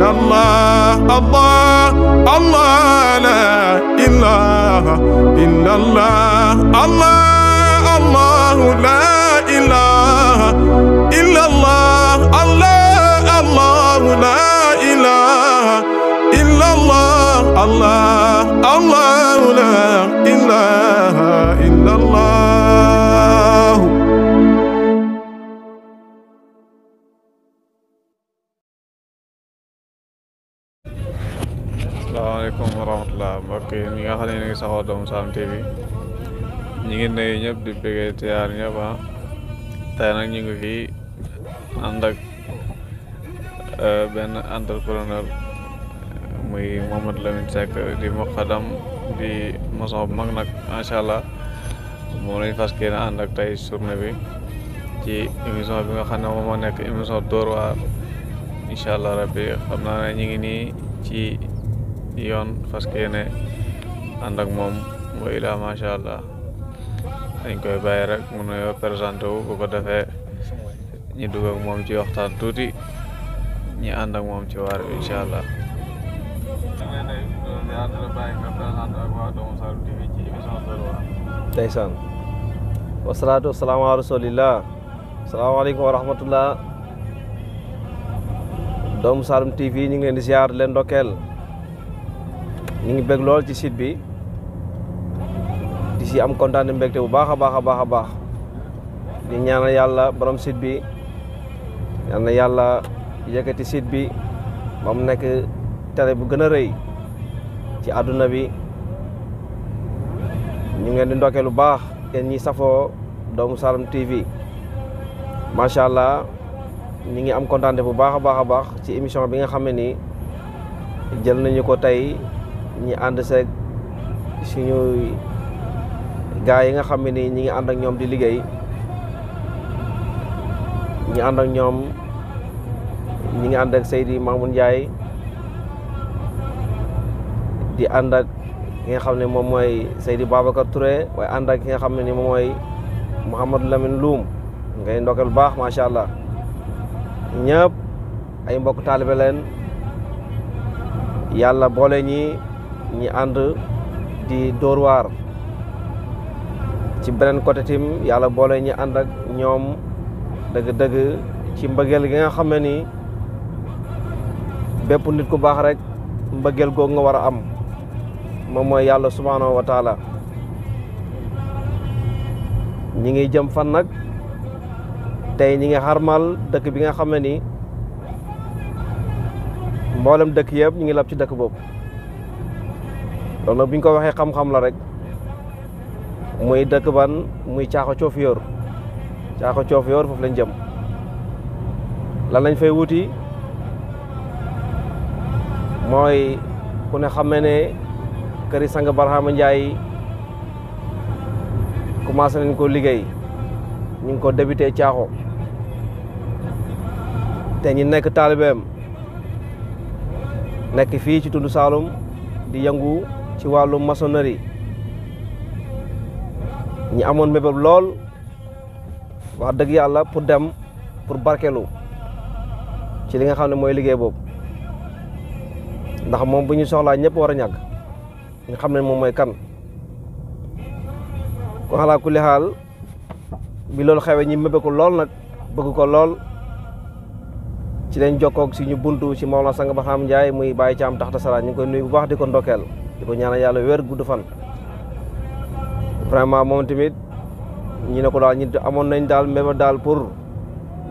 illallah, Allah, Allah, la ilaha illallah, Allah, Allah, la ilaha illallah, Allah, Allah, la ilaha illallah, Allah, Allah, la ilaha illallah. Assalamualaikum warahmatullahi wabarakatuh. ñi nga xam ne ñu ngi saxoo Doomu Salam TV ñi ngi nuyu ñëpp di bëggee tiyaar ñëpp tey nag ñu ngi fii ànd ak benn entrepreneur muy Mohamed Lamine Seck di muqaddam di maçon bu mag nag macha allah moom lañ fas yéene ànd ak tey journée bi ci émission bi nga xam ne moom moo nekk émission Dóor waar incha allah rabbi xam naa ne ñu ngi nii ci yoon fas yéene ànd ak moom wa ilaa macha allah dañ koy bàyyi rek mu nuyoo présenté wu bu ko defee ñi dugg ak moom ci waxtaan tuuti ñi ànd ak moom ci waar bi incha allah. ndeysaan wasalaatu wasalaamu ala rasulillah. asalaamaaleykum wa rahmatullah. Doomu Salam TV ñu ngi leen di ziar leen ndokkeel ñu ngi bëgg lool ci site bi di si am kontaan di mbégte bu baax a baax a baax a baax di ñaanal yàlla borom site bi yal na yàlla yëkkati site bi ba mu nekk télé bu gën a rëy ci àdduna bi ñu ngi leen di ndokkeel bu baax yéen ñi safoo Doomu Salam TV macha allah ñu ngi am kontaan bu baax a baax a baax ci émission bi nga xam ne nii jël nañu ko tey ñi ànd seeg suñu gars yi nga xam ne nii ñi ngi ànd ak ñoom di liggéey ñi ànd ak ñoom ñi ngi ànd ak Seydi Mamoun Ndiaye di ànd ak ki nga xam ne moom mooy Seydi Babacar Touré waaye ànd ak ki nga xam ne ni moom mooy Mouhamadou Lamine Loum ngay ndokkal bu baax macha allah ñëpp ay mbokk taalibe leen yàlla boole ñi ànd di dóor waar ci beneen côté tim yàlla boole ñi ànd ak ñoom dëgg-dëgg ci mbëggeel gi nga xam ne ni bépp nit ku baax rek mbëggeel googu nga war a am moom mooy yàlla subhanahu wa taala ñi ngi jëm fan nag tey ñi ngi xarmal dëkk bi nga xam ne ni mboolem dëkk yëpp ñu ngi lab ci dëkk boobu loolu nag bu ñu ko waxee xam-xam la rek muy dëkk ban muy Caaxo Coofiyoor Caaxo Coofiyoor foofu lañ jëm lan lañ fay wuti mooy ku ne xam ne këri sang Barhama Ndiaye commencé nañ ko liggéey ñu ngi ko débuté Caaxo te ñi nekk taalibeem nekk fii ci tund Saalum di yëngu ci wàllu maçonnerie ñi amoon mébéb lool wax dëgg yàlla pour dem pour barkelu ci li nga xam ne mooy liggéey boobu ndax moom bu ñu soxlaa ñëpp war a ñàgg nga xam ne moom mooy kan ko xalaa kulli xaal bi loolu xewee ñi mébé ko lool nag bëgg ko lool ci leen jokkoog si ñu buntu ci Mawlana Sang Barhama Ndiaye muy Baye Thiam taxta sara ñu ngi koy nuyu bu baax di ko ndokkeel di ko ñaanal yàlla wér gudd fan vraiment moom tamit ñi ne ko daal ñi amoon nañ daal mbébé daal pour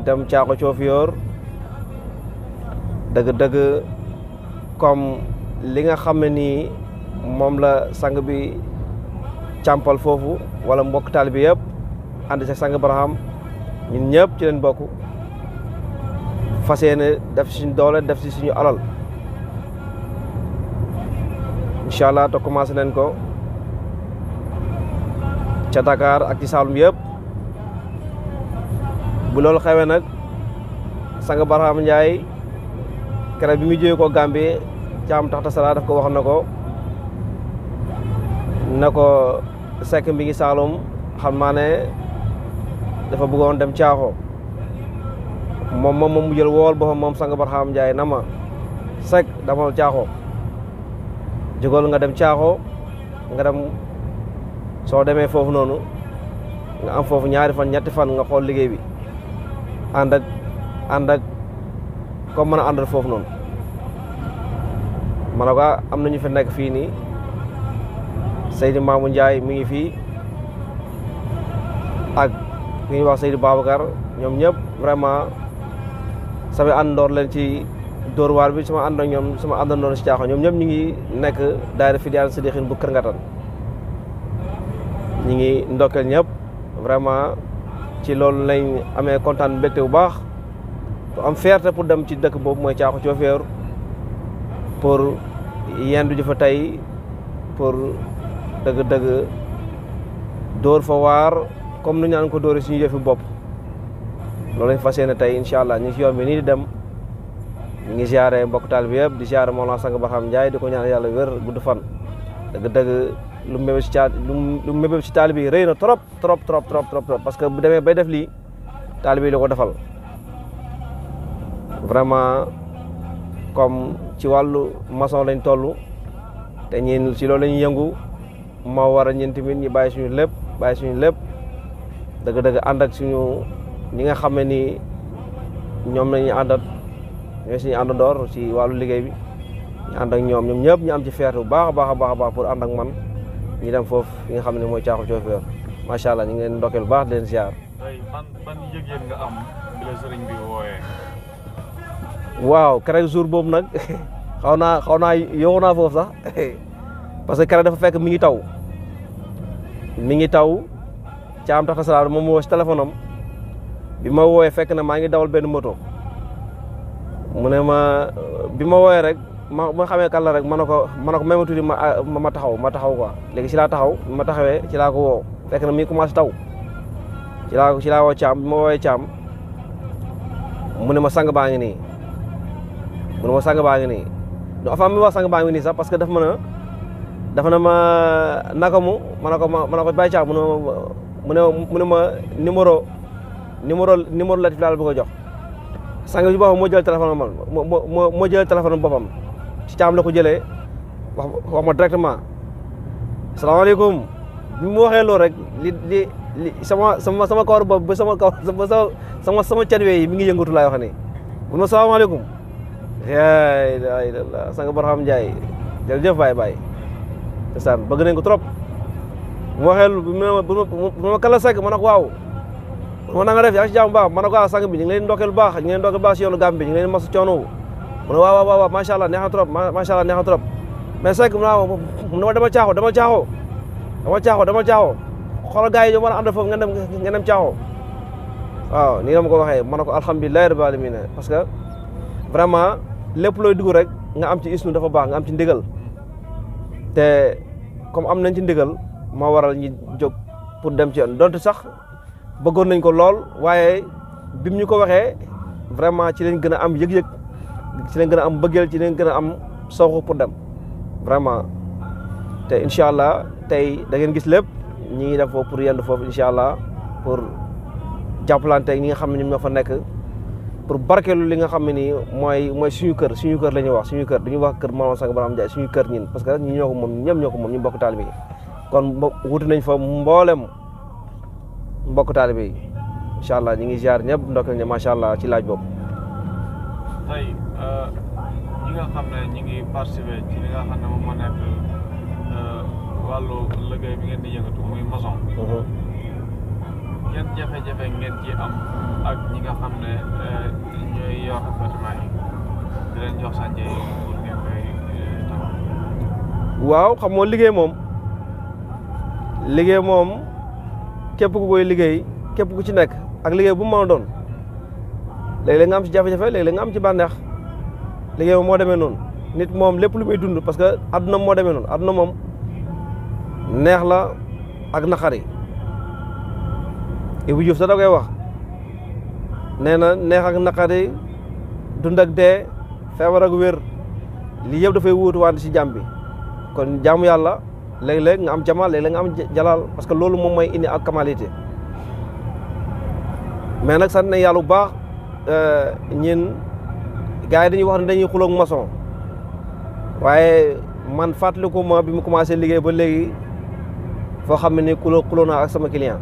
dem Caaxo Coofiyoor dëgg-dëgg comme li nga xam ne nii moom la sang bi càmpal foofu wala mbokk taal bi yëpp ànd sa sang Barham ñun ñëpp ci leen bokk fas yéene def ci suñu doole def ci suñu alal incha allah te commencé nañ ko ca Dakar ak ci Saalum yëpp bu loolu xewee nag sang Barhama Ndiaye keroog bi mu jógee ko Gambie Caam taxta sala daf ko wax na ko Seck mi ngi Saalum xam naa ne dafa bëggoon dem Caaxo moom mu jël wool boppam moom sang Barhama Ndiaye na ma Seck damal Caaxo jógal nga dem Caaxo nga dem soo demee foofu noonu nga am foofu 2 fan 3 fan nga xool liggéey bi ànd ak comme mën a àndal foofu noonu ma ne ko am na ñu fi nekk fii nii Seydi Mamou Ndiaye mi ngi fii ak ki ñuy wax Seydi Babacar ñoom ñëpp vraiment sama àndoor leen ci Dóor waar bi sama ànd ak ñoom sama àndandoor ci Caaxo ñoom ñëpp ñu ngi nekk daayira Fidyaan Siddiqine bu Kër Ngatan ñi ngi ndokkeel ñëpp vraiment ci loolu lañ amee kontaan mbégte bu baax am fierté pour dem ci dëkk boobu mooy Caaxo Coofeer pour yendu ji fa tey pour dëgg-dëgg dóor fa waar comme nu ñaan ko dóori suñu yëfi bopp loolu lañ fas yéene tey incha allah ñu ngi si yoon bi nii di dem ñu ngi ziare mbokk taal bi yëpp di ziare Mawlana Sang Barham Ndiaye di ko ñaan yàlla wér gudd fan dëgg-dëgg lu mébéb si lu mébéb si taal bi rëy na trop parce que bu demee bay def lii taal bi la ko defal vraiment comme ci wàllu maçon lañ toll te ñin ci loolu la ñuy yëngu moo war a ñun tamit ñu bàyyi suñu lépp dëgg-dëgg ànd ak suñu ñi nga xam ne ni ñoom lañuy àndat ñooy suñu àndandoor ci wàllu liggéey bi ñu ànd ak ñoom ñëpp ñu am ci fierté bu baax a baax pour ànd ak man ñu dem foofu fi nga xam ne mooy Caaxo Coofeer macha allah ñu ngi leen ndokkeel bu baax di leen ziar. tey ban yëg-yëg nga am bi la sëriñ bi wooyee. waaw keroog jour boobu nag xaw naa yóbbu naa foofu sax parce que keroog dafa fekk mi ngi taw caam tax tasalaam moom woo si téléphone am bi ma wooyee fekk na maa ngi dawal benn moto mu ne ma bi ma wooyee rek ma xamee kan la rek ma ne ko même tuuti ma taxaw quoi léegi si laa taxaw bi ma taxawee ci laa ko woo fekk na mi ngi commencé taw ci laa woo caam bi ma woowee caam mu ne ma sang baa ngi nii non avant mi wax sang baa ngi nii sax parce que dafa na ma naka mu ma ne ko bàyyi caam mu ne ma numéro Latif laa la bëgg a jox sang bi boppam moo jël téléphone man moo jël téléphone boppam ci caam la ko jëlee wax ma directement salaamaaleykum bi mu waxee loolu rek li sama kawar bopp ba sama can yi mi ngi yëngatu laay wax ni mu ne ma salaamaaleykum yaa ilaaha illallaah Sang Barham Ndiaye jërëjëf baay ndeysaan bëgg nañ ko trop bu ma waxee bu ma kala Seck ma ne ko waaw ma na nga def yaa ngi ci jàmm baax ma ne ko waaw sang bi ñu ngi leen ndokkeel baax si yoonu Gàmbi ñu ngi leen masu coono mu ne waaw macha allah neex na trop mais Seck mu ne ma demal Caaxo xoolal gars yi ñu war a ànd foofu ngeen dem Caaxo waaw nii la ma ko waxee ma ne ko alhamdulilahi rabbil alamin parce que vraiment lépp looy dugg rek nga am ci isnu dafa baax nga am ci ndigal te comme am nañ ci ndigal moo waral ñi jóg pour dem ci yoon donte sax bëggoon nañ ko lool waaye bim ñu ko waxee vraiment ci leen gën a am yëg-yëg ci leen gën a am bëggeel ci leen gën a am sooxu pour dem vraiment te incha allah tey da ngeen gis lépp ñi ngi def foofu pour yendu foofu incha allah pour jàppalante ñi nga xam ne ñoom ñoo fa nekk pour barkeelu li nga xam ne nii mooy suñu kër la ñuy wax suñu kër dañuy wax kër Mawlana Sang Barham Ndiaye suñu kër ñin parce que ñi ñoo ko moom ñëpp ñoo ko moom ñu bokk taalibe yi kon wuti nañ fa mboolem mbokk taalibe yi incha allah ñu ngi ziar ñëpp ndokkeel ñe macha allah ci laaj boobu. tey ñi nga xam ne ñi ngi participer ci li nga xam ne moom moo nekk wàllu liggéey bi ngeen di yëngatu muy maçon. yan jafe-jafe ngeen ci am ak ñi nga xam ne ñooy yor bâtiment yi di leen jox sànce yi pour ngeen koy taxaw. waaw xam nga liggéey moom képp ku koy liggéey képp ku ci nekk ak liggéey bu mu mën a doon léeg-léeg nga am ci jafe-jafe léeg-léeg nga am ci bànneex liggéey moom moo demee noonu nit moom lépp lu muy dund parce que adduna moo demee noonu adduna moom neex la ak naqari Ibou Diouf sax da koy wax nee na neex ak naqari dund ak dee feebar ak wér lii yëpp dafay wuutu wante si jàmm bi kon jaamu yàlla léeg-léeg nga am jamaal léeg-léeg nga am jalaal parce que loolu moom mooy indi ak kamalité mais nag sant nañ yàlla bu baax ñin gars yi dañuy wax ne dañuy xuloog maçon waaye man fàttaliku ma bi mu commencé liggéey ba léegi foo xam ne ni kuloo naa ak sama client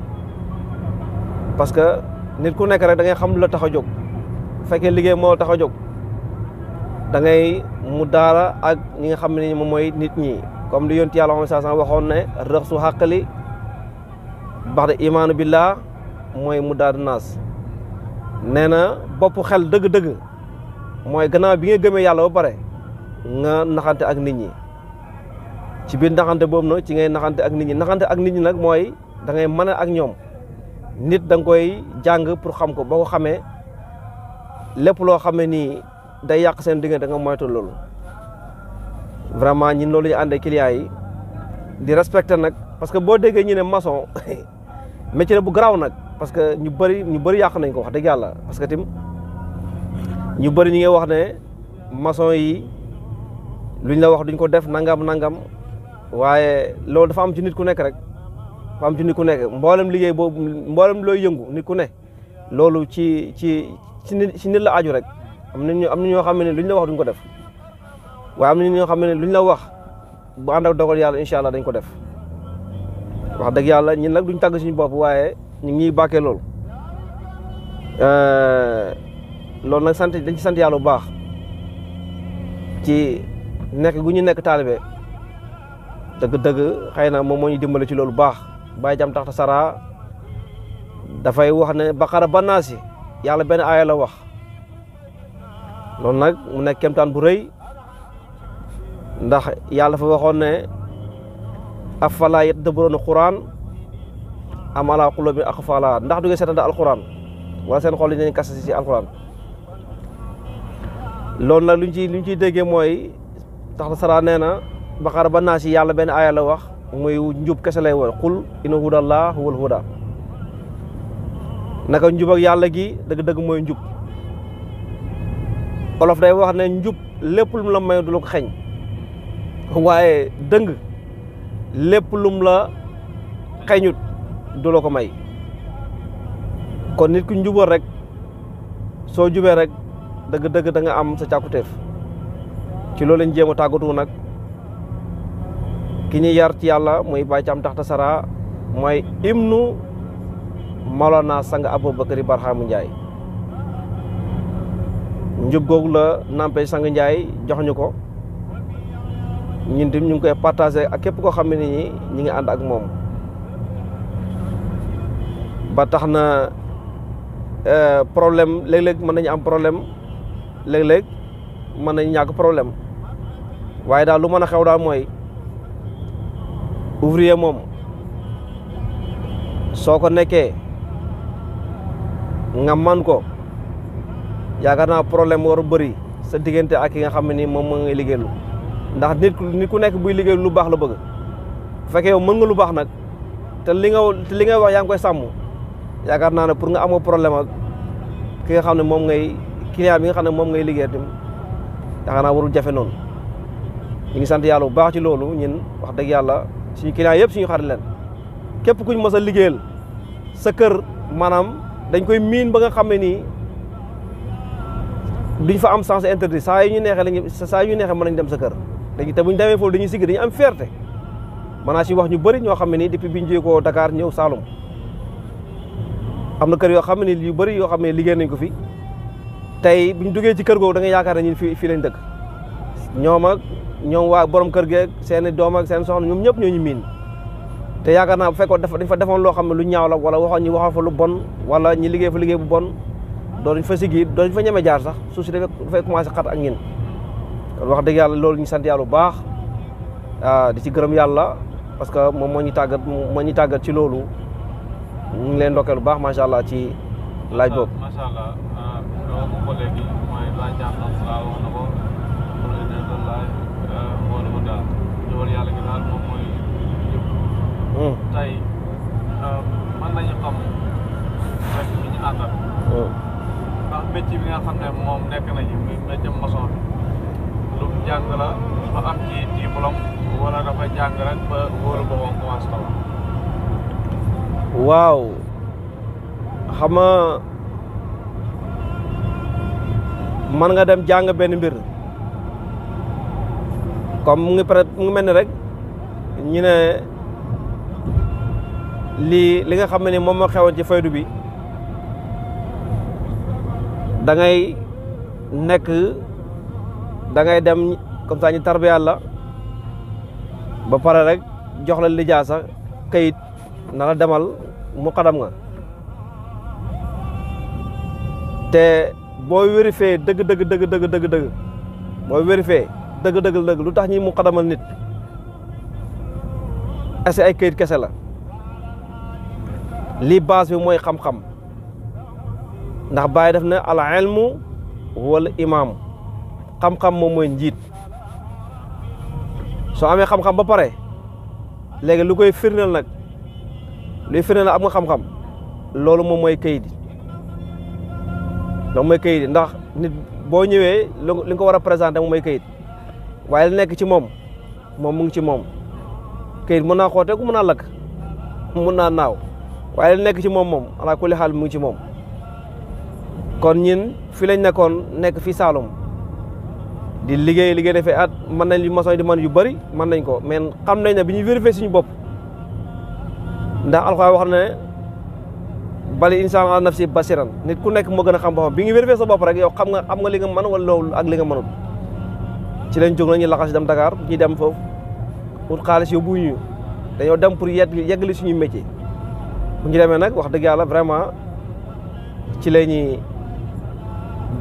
parce que nit ku nekk rek da ngay xam lu la tax a jóg bu fekkee liggéey moo la tax a jóg da ngay mu daara ak ñi nga xam ne ni moom mooy nit ñi comme li yonent yàlla Muhammad sallallahu alayhi wasallam waxoon ne rëx su xàqali bax de imaanu billah mooy mu daadu naas nee na bopp xel dëgg-dëgg mooy gannaaw bi nga gëmee yàlla ba pare nga naxante ak nit ñi ci biir naxante boobu nag ci ngay naxante ak nit ñi naxante ak nit ñi nag mooy da ngay mën ak ñoom nit da nga koy jàng pour xam ko boo ko xamee lépp loo xam ne nii day yàq seen diggante da nga moytu loolu vraiment ñun loolu ñu àndee clients yi di respecté nag parce que boo déggee ñu ne maçon métier la bu garaaw nag parce que ñu bëri yàq nañ ko wax dëgg yàlla parce que tim ñu bëri ñu ngi wax ne maçon yi luñ la wax duñ ko def nangam waaye loolu dafa am ci nit ku nekk rek dafa am ci nit ku nekk mboolem liggéey boobu mboolem looy yëngu nit ku ne loolu ci nit la aju rek am na ñoo xam ne luñ la wax duñ ko def waaye am na ñoo xam ne luñ la wax bu ànd ak dogal yàlla incha allah dañ ko def wax dëgg yàlla ñun nag duñ tàgg suñu bopp waaye ñu ngi bàkkee loolu loolu nag dañ ci sant yàlla bu baax ci nekk gu ñu nekk taalibe dëgg-dëgg xëy na moom moo ñu dimbale ci loolu baax Baye Jam Taxta Sara dafay wax ne Baqara ba Naas yàlla benn aaya la wax loolu nag mu nekk kemtaan bu rëy ndax yàlla fa waxoon ne afalaa yatadabbaruuna Qur'aan am alaa quluubin aqfaaluhaa ndax du ngeen seetantal alquran wala seen xol yi nañ kase si alquran loolu nag luñ ciy déggee mooy Taxta Sara nee na Baqara ba Naas yàlla benn aaya la wax muy njub kese lay woon qul inna hudallaahi huwal hudaa naka njub ak yàlla gi dëgg-dëgg mooy njub olof day wax ne njub lépp lum la may du la ko xeñ waaye dëng lépp lum la xeñut du la ko may kon nit ku njubal rek soo jubee rek dëgg-dëgg da nga am sa càkkutéef ci loolu lañ jéem a tàggatu nag ki ñuy yar ci yàlla muy Baye Jam Taxta Sara mooy ibnu Mawlana sang Aboubakary Barhamu Ndiaye njub googu la nampé sang Ndiaye jox ñu ko ñun tim ñu ngi koy partagé ak képp koo xam ne ni ñi ngi ànd ak moom ba tax na problème léeg-léeg mën nañu am problème léeg-léeg mën nañu ñàkk problème waaye daal lu mën a xew daal mooy ouvrier moom soo ko nekkee nga man ko yaakaar naa problème war a bëri sa diggante ak ki nga xam ne ni moom moo ngay liggéeylu ndax nit ku nekk buy liggéey lu baax la bëgg bu fekkee yow mën nga lu baax nag te li nga wax yaa ngi koy sàmm yaakaar naa ne pour nga amoo problème ak ki nga xam ne moom ngay client bi nga xam ne moom ngay liggéey tim yaakaar naa warul jafe noonu ñu ngi sant yàlla bu baax ci loolu ñun wax dëgg yàlla suñu client yëpp suñu xarit leen képp kuñ mës a liggéeyal sa kër maanaam dañ koy miin ba nga xam ne nii duñ fa am sens interdit saa yu ñu neexee mën nañ dem sa kër léegi te buñ demee foofu dañuy sigg dañuy am fierté maanaam si wax ñu bëri ñoo xam ne nii depuis biñ jógee ko Dakar ñëw Saloum am na kër yoo xam ne yu bëri yoo xam ne liggéey nañ ko fi tey buñ duggee ci kër googu da nga yaakaar ne ñun fii lañ dëkk ñoom waa borom kër geeg seen doom ak seen soxna ñoom ñëpp ñoo ñu miin te yaakaar naa bu fekkoon dañ fa defoon loo xam ne lu ñaaw la wala waxoon fa lu bon wala ñi liggéey fa liggéey bu bon doonuñ fa siggi doonuñ fa ñeme jaar sax suuf si dafay commencé xat ak ñin kon wax dëgg yàlla loolu ñu sant yàlla bu baax di ci gërëm yàlla parce que moom moo ñu tàggat ci loolu ñu ngi leen ndokkeel bu baax macha allah ci laaj boobu. macha allah loolu ko léegi mooy Baye Jam Taxta Sara wax na ko wala ko daal ñëwal yàlla gi daal moom mooy jub. tey mën nañu xam rek bi ñu àndal. ndax métier bi nga xam ne moom nekk nañu muy métier maçon bi lu jàng la ba am ci diplôme wala dafa jàng rek ba wóolu boppam commencé taw. waaw xam nga mën nga dem jàng benn mbir comme mu ngi mel ni rek ñu ne li nga xam ne ni moom moo xewoon ci faydu bi da ngay dem comme ça ñu tarbiya la ba pare rek jox la lijaasa kayit na la demal muqaddam nga te booy vérifié dëgg booy vérifié dëgg lu tax ñuy muqaddamal nit est-ce que ay kayit kese la lii base bi mooy xam-xam ndax Baay def na al ilmu wala imaam xam-xam moom mooy njiit soo amee xam-xam ba pare léegi lu koy firndeel nag luy firndeel am nga xam-xam loolu moom mooy kayit yi loolu mooy kayit yi ndax nit boo ñëwee li nga ko war a présenté moom mooy kayit waaye li nekk ci moom mu ngi ci moom kayit mën naa xooteeku mën naa lakk mën naa naaw waaye li nekk ci moom ala kulli xaal mu ngi ci moom kon ñin fi lañ nekk fii Saloum di liggéey defee at mën nañ li maçon di mën yu bëri mën nañ ko mais xam nañ ne bi ñuy vérifier suñu bopp ndax Alxuraan wax na ne bali insaan ala nafsi basiran nit ku nekk moo gën a xam boppam bi ngi vérifier sa bopp rek yow xam nga li nga mën wala loolu ak li nga mënul ci lañ jóg nañu laxas dem Dakar ñi dem foofu ut xaalis yóbbu ñu dañoo dem pour yeggali suñu métier bu ñu demee nag wax dëgg yàlla vraiment ci la ñuy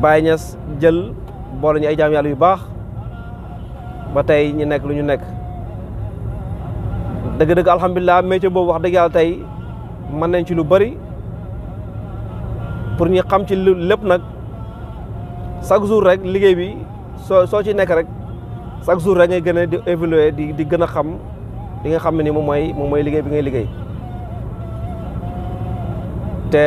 Baay Ñas jël boole ñu ay jaam yàlla yu baax ba tey ñu nekk lu ñu nekk dëgg-dëgg alhamdulilah métier boobu wax dëgg yàlla tey mën nañ ci lu bëri pour ñu xam ci lépp nag chaque jour rek liggéey bi soo ci nekk rek chaque jour rek ngay gën a di évoluer di gën a xam li nga xam ne ni moom mooy liggéey bi ngay liggéey te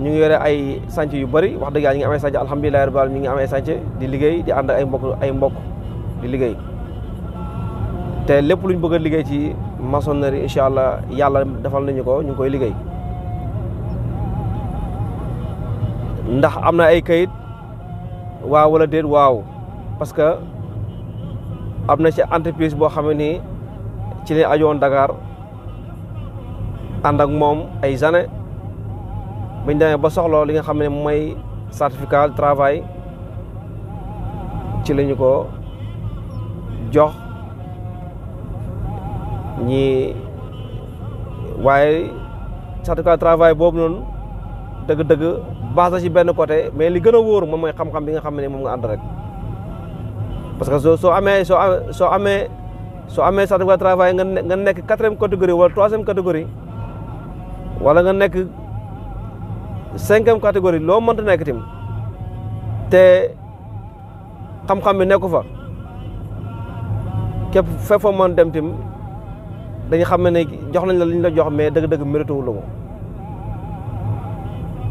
ñu ngi yore ay sànc yu bëri wax dëgg yàlla ñu ngi amee sànc alhamdulilah rabbil alamin ñu ngi amee sànc di liggéey di ànd ay mbokk di liggéey te lépp luñ bëgg a liggéey ci maçonnerie incha allah yàlla defal nañu ko ñu ngi koy liggéey ndax am na ay kayit waaw wala déet waaw parce que am na ci entreprise boo xam ne nii ci lañ ajoon Dakar ànd ak moom ay années bañ demee ba soxloo li nga xam ne mooy certificat de travail ci lañu ko jox ñi waaye certificat de travail boobu noonu dëgg-dëgg base la ci benn côté mais li gën a wóor moom mooy xam-xam bi nga xam ne moom nga ànd rek parce que soo amee certificat de travail nga nekk 4e catégorie wala 3e catégorie wala nga nekk 5e catégorie loo mënta nekk tim te xam-xam bi nekku fa képp fépp foo mën dem tim dañu xam ne jox nañ la li ñu la jox mais dëgg-dëgg mérité wu la ko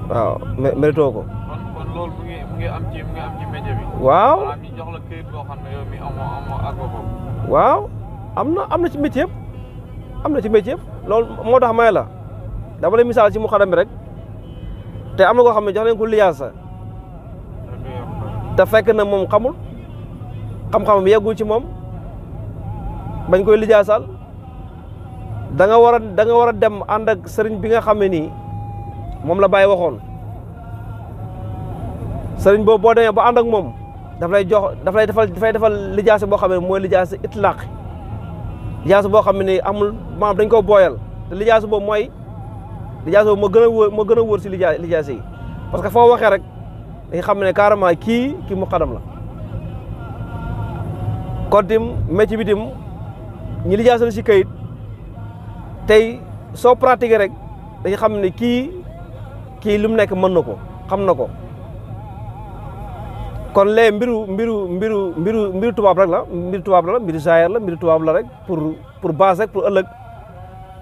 waaw mérité ko. kon loolu mu ngi am ci métier bi. waaw ñu jox la këyit boo xam ne yow mi amoo ak boobu. waaw am na ci métier yëpp am na ci métier yëpp loolu moo tax may la dama lay misaal ci muqaddam bi rek te am na koo xam ne jox nañ ko liyaasa te fekk na moom xamul xam-xam bi yeggul ci moom bañ koy lijaasal da nga war a dem ànd ak sëriñ bi nga xam ne nii moom la Baye waxoon sëriñ boobu boo demee ba ànd ak moom dafay defal lijaasa boo xam ne mooy lijaasa itlaq lijaasa boo xam ne nii amul maanaam dañ ko booyal te lijaasa boobu mooy lijaasa boobu moo gën a wóor si lijaasa yi parce que foo waxee rek dañ xam ne carrément kii muqaddam la kon tim métier bi tim ñi lijaasa la si kayit tey soo pratiqué rek dañu xam ne kii lu mu nekk mën na ko xam na ko kon lee mbiru tubaab rek la mbiru saayar la mbiru tubaab la rek pour base rek pour ëllëg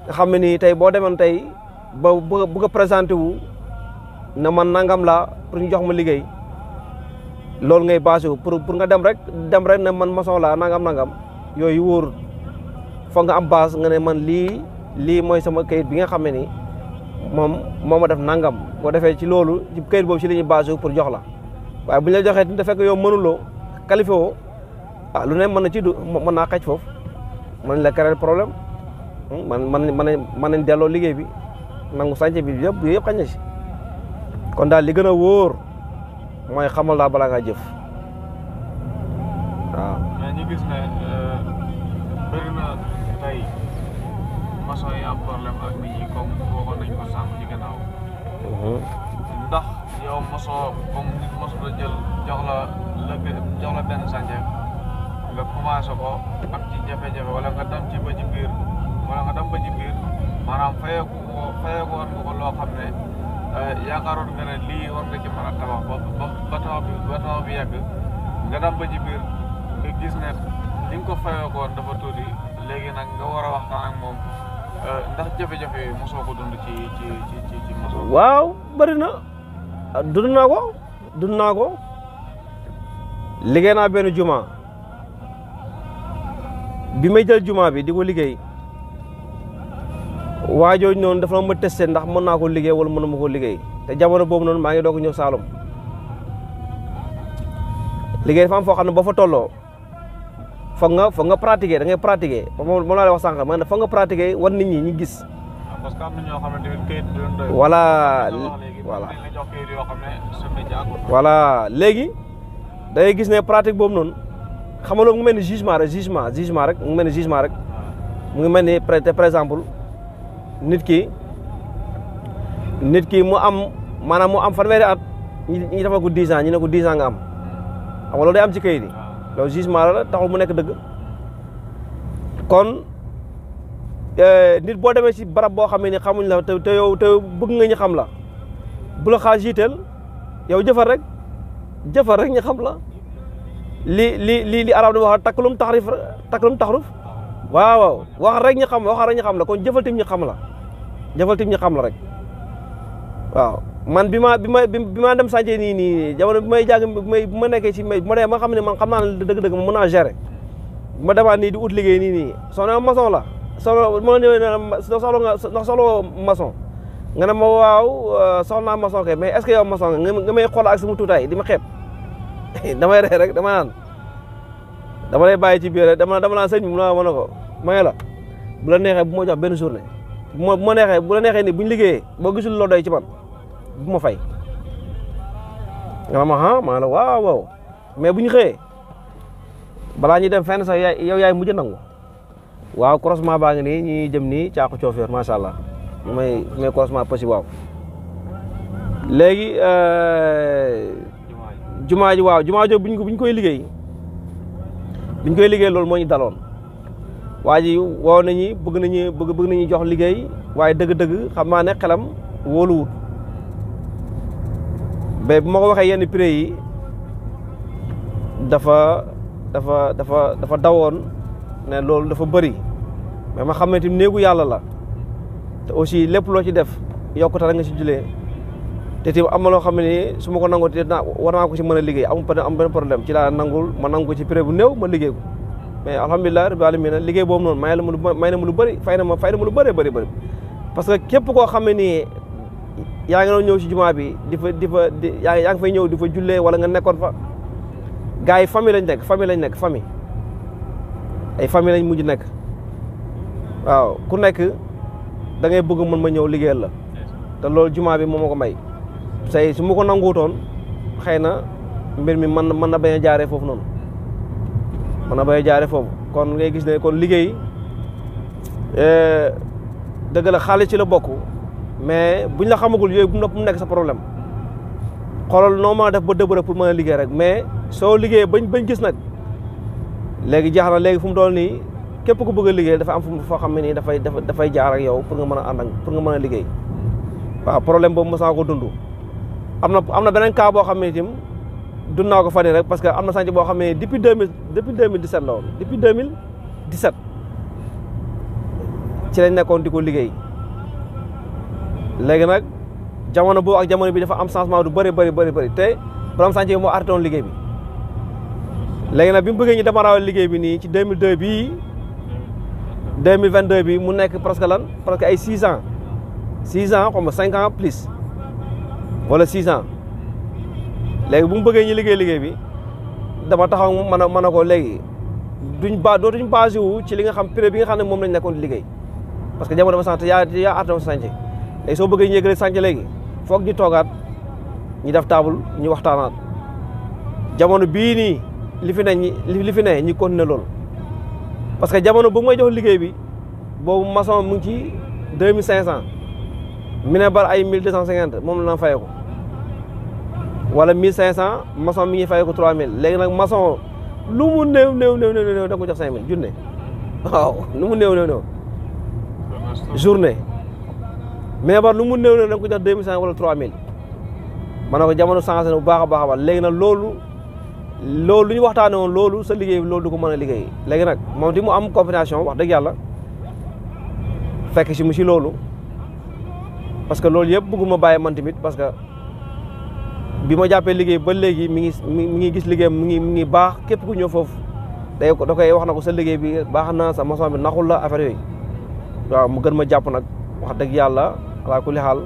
nga xam ne nii tey boo demoon tey ba bëgg a présenté wu na man nangam laa pour ñu jox ma liggéey loolu ngay basé wu pour nga dem rek ne man maçon laa nangam yooyu wóor foog nga am base nga ne man lii mooy sama kayit bi nga xam ne ni moom moo ma def nangam boo defee ci loolu ci kayit boobu ci la ñuy basé wu pour jox la waaye bu ñu la joxee te fekk yow mënuloo qualifié woo lu ne mën na ci mën naa xaj foofu mën nañ la créer problème man nañ delloo liggéey bi nangu sànce bi yëpp xañ na si kon daal li gën a wóor mooy xamal daal balaa ngaa jëf waaw. mais ñu gis ne bëri na tey maçon yi am problème ak nit ñi comme waxoon nañ ko sànq ci gannaaw. ndax yow maçon comme nit maçon la jël jox la benn sànce nga commencé ko am ci jafe-jafe wala nga dem ci ba ci biir maanaam fayeeku woon nga ko loo xam ne yaakaaroon nga ne lii war nga ci mën a tabax ba tabax bi yegg nga dem ba ci biir nga gis ne li nga ko fayeeku woon dafa tuuti léegi nag nga war a waxtaan ak moom ndax jafe-jafe yooyu mosoo ko dund ci mosoo. waaw bëri na dund naa ko liggéey naa benn juma bi may jël juma bi di ko liggéey waajooju noonu dafa ma testé ndax mën naa ko liggéey wala mënuma ko liggéey te jamono boobu noonu maa ngi doog ñëw Saalum liggéey dafa am foo xam ne boo fa tolloo foog nga pratiquer da ngay pratiquer moom laa lay wax sànq man foog nga pratiquer war nit ñi ñu gis. parce que am na ñoo xam ne tamit këyit du leen doy. voilà léegi da ngay gis ne pratique boobu noonu xam nga loolu mu mel ni jugement rek mu mel ni jugement rek mu ngi mel ni par exemple nit ki mu am maanaam mu am fanweeri at ñi defal ko 10 ans ñu ne ko 10 ans nga am xam nga loolu day am ci këyit yi loolu jugement la taxul mu nekk dëgg kon nit boo demee ci barab boo xam ne xamuñ la te yow te bëgg nga ñu xam la bu la xaar jiiteel yow jëfal rek ñu xam la li arab di wax takkalum taxruf waaw wax rek ñu xam la kon jëfal tim ñu xam la rek waaw man bi ma dem sànce nii jamono bi may jàng bi ma nekkee ci may bu ma demee ma xam ne man xam naa ne dëgg-dëgg ma mën naa gérer bi ma demaat nii di ut liggéey nii soxna maçon la soxla ma ñëwee ne soxla maçon nga ne ma waaw soxla naa maçon kay mais est-ce que yow maçon nga may xool ak sama tuutaay di ma xeeb damay ree rek dama lay bàyyi ci biir rek dama naan sëñ bi mu ne ko may la bu la neexee bu ma jox benn journée bu la neexee ni buñ liggéeyee boo gisul loo doy ci man bu ma fay nga ma la waaw mais bu ñu xëyee balaa ñuy dem fenn sax yow yaay mujj nangu waaw croisement baa ngi nii ñuy jëm nii caaqu coofeer macha allah may croisement possible waaw léegi jumaa ji buñ koy liggéey loolu moo ñu daloon waa ji woo nañu bëgg nañu jox liggéey waaye dëgg-dëgg xam naa ne xelam wóoluwut mais bu ma ko waxee yenn prix yi dafa dawoon ne loolu dafa bëri mais ma xam ne tamit néegu yàlla la te aussi lépp loo ci def yokkute rek nga ci julee te tamit am na loo xam ne nii su ma ko nangoo te war naa ko ci mën a liggéey am benn problème ci laa ma nangu ko ci prix bu néew ma liggéey ko mais alhamdulilah rabbil alamin liggéey boobu noonu may na ma lu bëri fay na ma lu bëree bëri parce que képp koo xam ne nii yaa ngi doon ñëw ci jumaa bi yaa ngi fay ñëw di fa jullee wala nga nekkoon fa gars yi famille lañ nekk ay famille lañ mujj nekk waaw ku nekk da ngay bëgg mën ma ñëw liggéeyal la te loolu jumaa bi moo ma ko may say su ma ko nanguutoon xëy na mbir mi mën na bañ a jaaree foofu noonu kon ngay gis ne kon liggéey dëgg la xaalis ci la bokk mais buñ la xamagul yooyu bu mu nekk sa problème xoolal noo mën a def ba dëbëra pour mën a liggéey rek mais soo liggéeyee bañ gis nag léegi jaax na léegi fu mu toll nii képp ku bëgg a liggéey dafa am foo xam ne nii dafay jaar ak yow pour nga mën a ànd ak pour nga mën a liggéey waaw problème boobu mos naa ko dund am na beneen cas boo xam ne itam dund naa ko fan rek parce que am na sànc boo xam ne depuis 2017 la woon depuis 2017 ci lañ nekkoon di ko liggéey léegi nag jamono boobu ak jamono bi dafa am changement du bëri te borom sànc bi moo arrêté woon liggéey bi léegi nag bi mu bëggee ñu démarrer liggéey bi nii ci 2002 bii 2022 bi mu nekk presque ay 6 ans xam nga 5 ans plus wala 6 ans léegi bu mu bëggee ñu liggéey bi dama taxaw mën a ko léegi dootuñ basé wu ci li nga xam période bi nga xam ne moom lañ nekkoon di liggéey parce que jamono dafa sant yaa artam sànce léegi soo bëggee ñu yëgale sànce léegi foog ñu toogaat ñu def table ñu waxtaanaat jamono bii nii li fi ne ñi continuer loolu parce que jamono bu may jox liggéey bi boobu maçon mu ngi ci 2500 minebar ay 1250 moom la na fayee ko wala 1500 maçon mi ngi fayee ko 3000 léegi nag maçon lu mu néew da nga ko jox 5000 junne waaw lu mu néew journée minebar lu mu néew da nga ko jox 2500 wala 3000 ma ne ko jamono changé na bu baax a baax léegi nag loolu lu ñu waxtaane woon loolu sa liggéey bi loolu du ko mën a liggéey léegi nag moom di mu am compréhension wax dëgg yàlla fekk si mu si loolu parce que loolu yëpp bëggul ma bàyyi man tamit parce que bi ma jàppee liggéey ba léegi mi ngi gis liggéeyam mi ngi baax képp ku ñëw foofu da koy wax na ko sa liggéey bi baax na sa maçon bi naxul la affaire yooyu waaw mu gën ma jàpp nag wax dëgg yàlla ala kulli xaal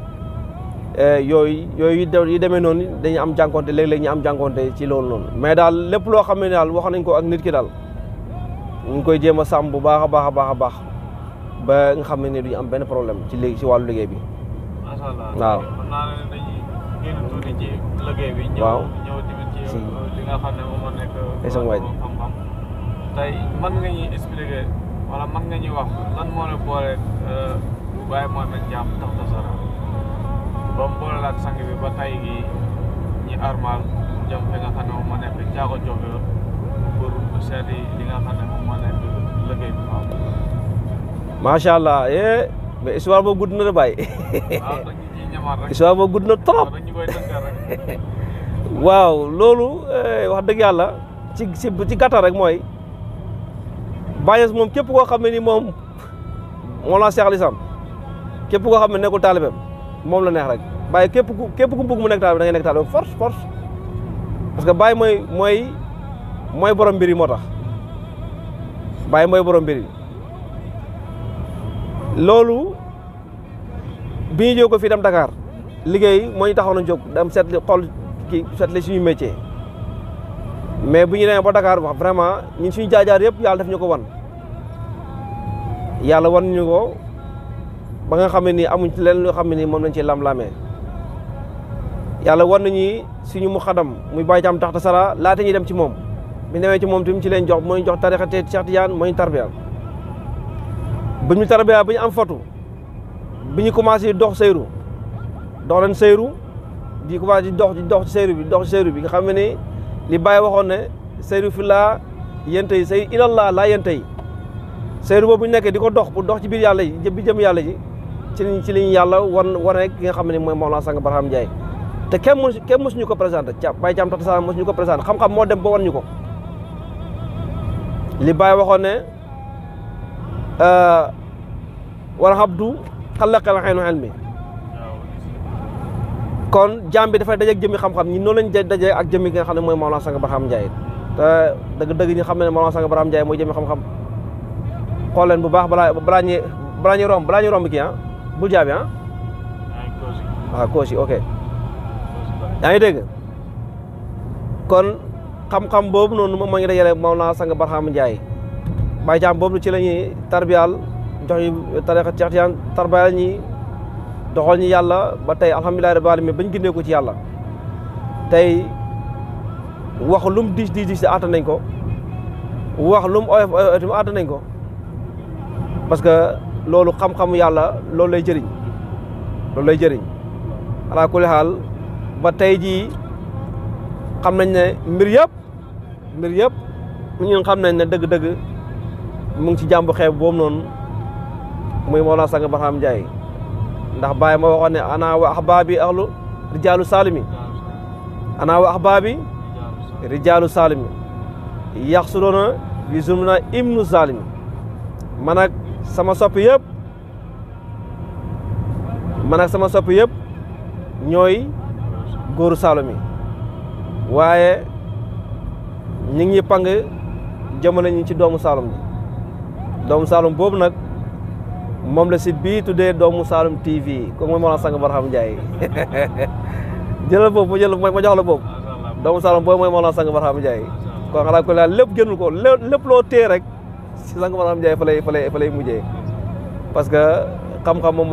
yooyu yi demee noonu dañuy am jànkonte léeg-léeg ñu am jànkonte ci loolu noonu mais daal lépp loo xam ne daal wax nañ ko ak nit ki daal ñu ngi koy jéem a sàmm bu baax a baax ba nga xam ne duñu am benn problème ci wàllu liggéey bi. macha allah waaw xam naa ne dañuy génn tuuti ci liggéey bi. waaw ñëw tamit ci li nga xam ne moom moo nekk. xam-xam tey mën nga ñuy expliquer wala mën nga ñuy wax lan moo la boole Baye Mohamed Thiam Takhtassara ba mu boole ak sang bi ba tey gi ñi armal jëm fi nga xam ne moom moo nekk Thiago Diofior pour seeti li nga xam ne moom moo nekk liggéey bi waaw. macha allah mais histoire boobu gudd na de Baye. waaw dañu ciy ñamaat rek. histoire boobu gudd na trop. dañu koy tënkal rek. waaw loolu wax dëgg yàlla ci gàttal rek mooy Baye moom képp koo xam ne ni moom la Cheikh Al-Islam képp koo xam ne nekkul taalibeem moom la neex rek Baye képp ku bëgg mu nekk taalibe da ngay nekk taalibe force parce que Baye mooy borom mbir yi moo tax Baye mooy borom mbir yi loolu bi ñu jóg ko fii dem Dakar liggéey moo ñu taxaw na jóg dem seetli xool seetli suñu métier mais bu ñu demee ba Dakar wax vraiment ñun suñu jaar-jaar yëpp yàlla def ñu ko wan ñu ko ba nga xam ne nii amuñ ci leen loo xam ne nii moom lañ ci lam-lamee yàlla wan nañu suñu mu xadam muy Baye Thiam Takhtassara laata ñuy dem ci moom bi ñu demee ci moom tamit ci leen jox moo ñu jox tarixa Cheikh Tidiane moo ñu tarbiya bu ñu tarbiya bu ñu am fotu bi ñu commencé dox seyru dox leen seyru di commencé dox ci seyru bi nga xam ne ni li Baye waxoon ne seyru fi laa yente yi say ilallah laa yente yi seyru boobu ñu nekkee di ko dox pour dox ci biir yàlla ji jëm yàlla ji ci liñ yàlla wane ki nga xam ne mooy Mawlana Sang Barham Ndiaye te kenn mësuñu ko présenté Baye Thiam Takhtassara mësuñu ko présenté xam-xam moo dem ba wan ñu ko li Baye waxoon ne wala habdu xalaqal aynu ilmi kon jaam bi dafay daje ak jëmmi xam-xam ñi noonu lañ daje ak jëmmi ki nga xam ne mooy Mawlana Sang Barham Ndiaye te dëgg ñu xam ne Mawlana Sang Barham Ndiaye mooy jëmmi xam-xam xool leen bu baax balaa ñuy romb kii bul jaabi waaw koosi ok yaa ngi dégg kon xam-xam boobu noonu moom moo ngi dajale Mawlana Sang Barham Ndiaye Baye Thiam boobu ci la ñuy tarbiyaal jox ñu tarixa Cheikh Tidiane tarbiyaal ñi doxal ñi yàlla ba tey alhamdulillahi rabbil alamin bañ gindee ko ci yàlla tey wax lum diis àttan nañ ko wax lum oyof àttan nañ ko parce que loolu xam-xamu yàlla loolu lay jëriñ ala kulli xaal ba tey jii xam nañ ne mbir yëpp ñun xam nañ ne dëgg-dëgg mu ngi ci jàmbu xeeb boobu noonu muy Mawlana Sang Barham Ndiaye ndax Baye ma waxoon ne ana wa ahbaabi ahlu rijaalu salimi ana wa ahbaabi rijaalu salimi yaxsudoona bi zulmina ibnu zalimi man ak sama soppi yëpp ñooy góoru Saalum yi waaye ñu ngi pang jëmale ñu ci doomu Saalum bi doomu Saalum boobu nag moom la site bii tuddee doomu Saalum TV kooku mooy Mawlana Sang Barham Ndiaye jëlal boobu ma jox la boobu doomu Saalum boobu mooy Mawlana Sang Barham Ndiaye kon xalaat ko lépp génnul ko lépp loo téye rek si sang maanaam Njaay fa lay mujjee parce que xam-xam moom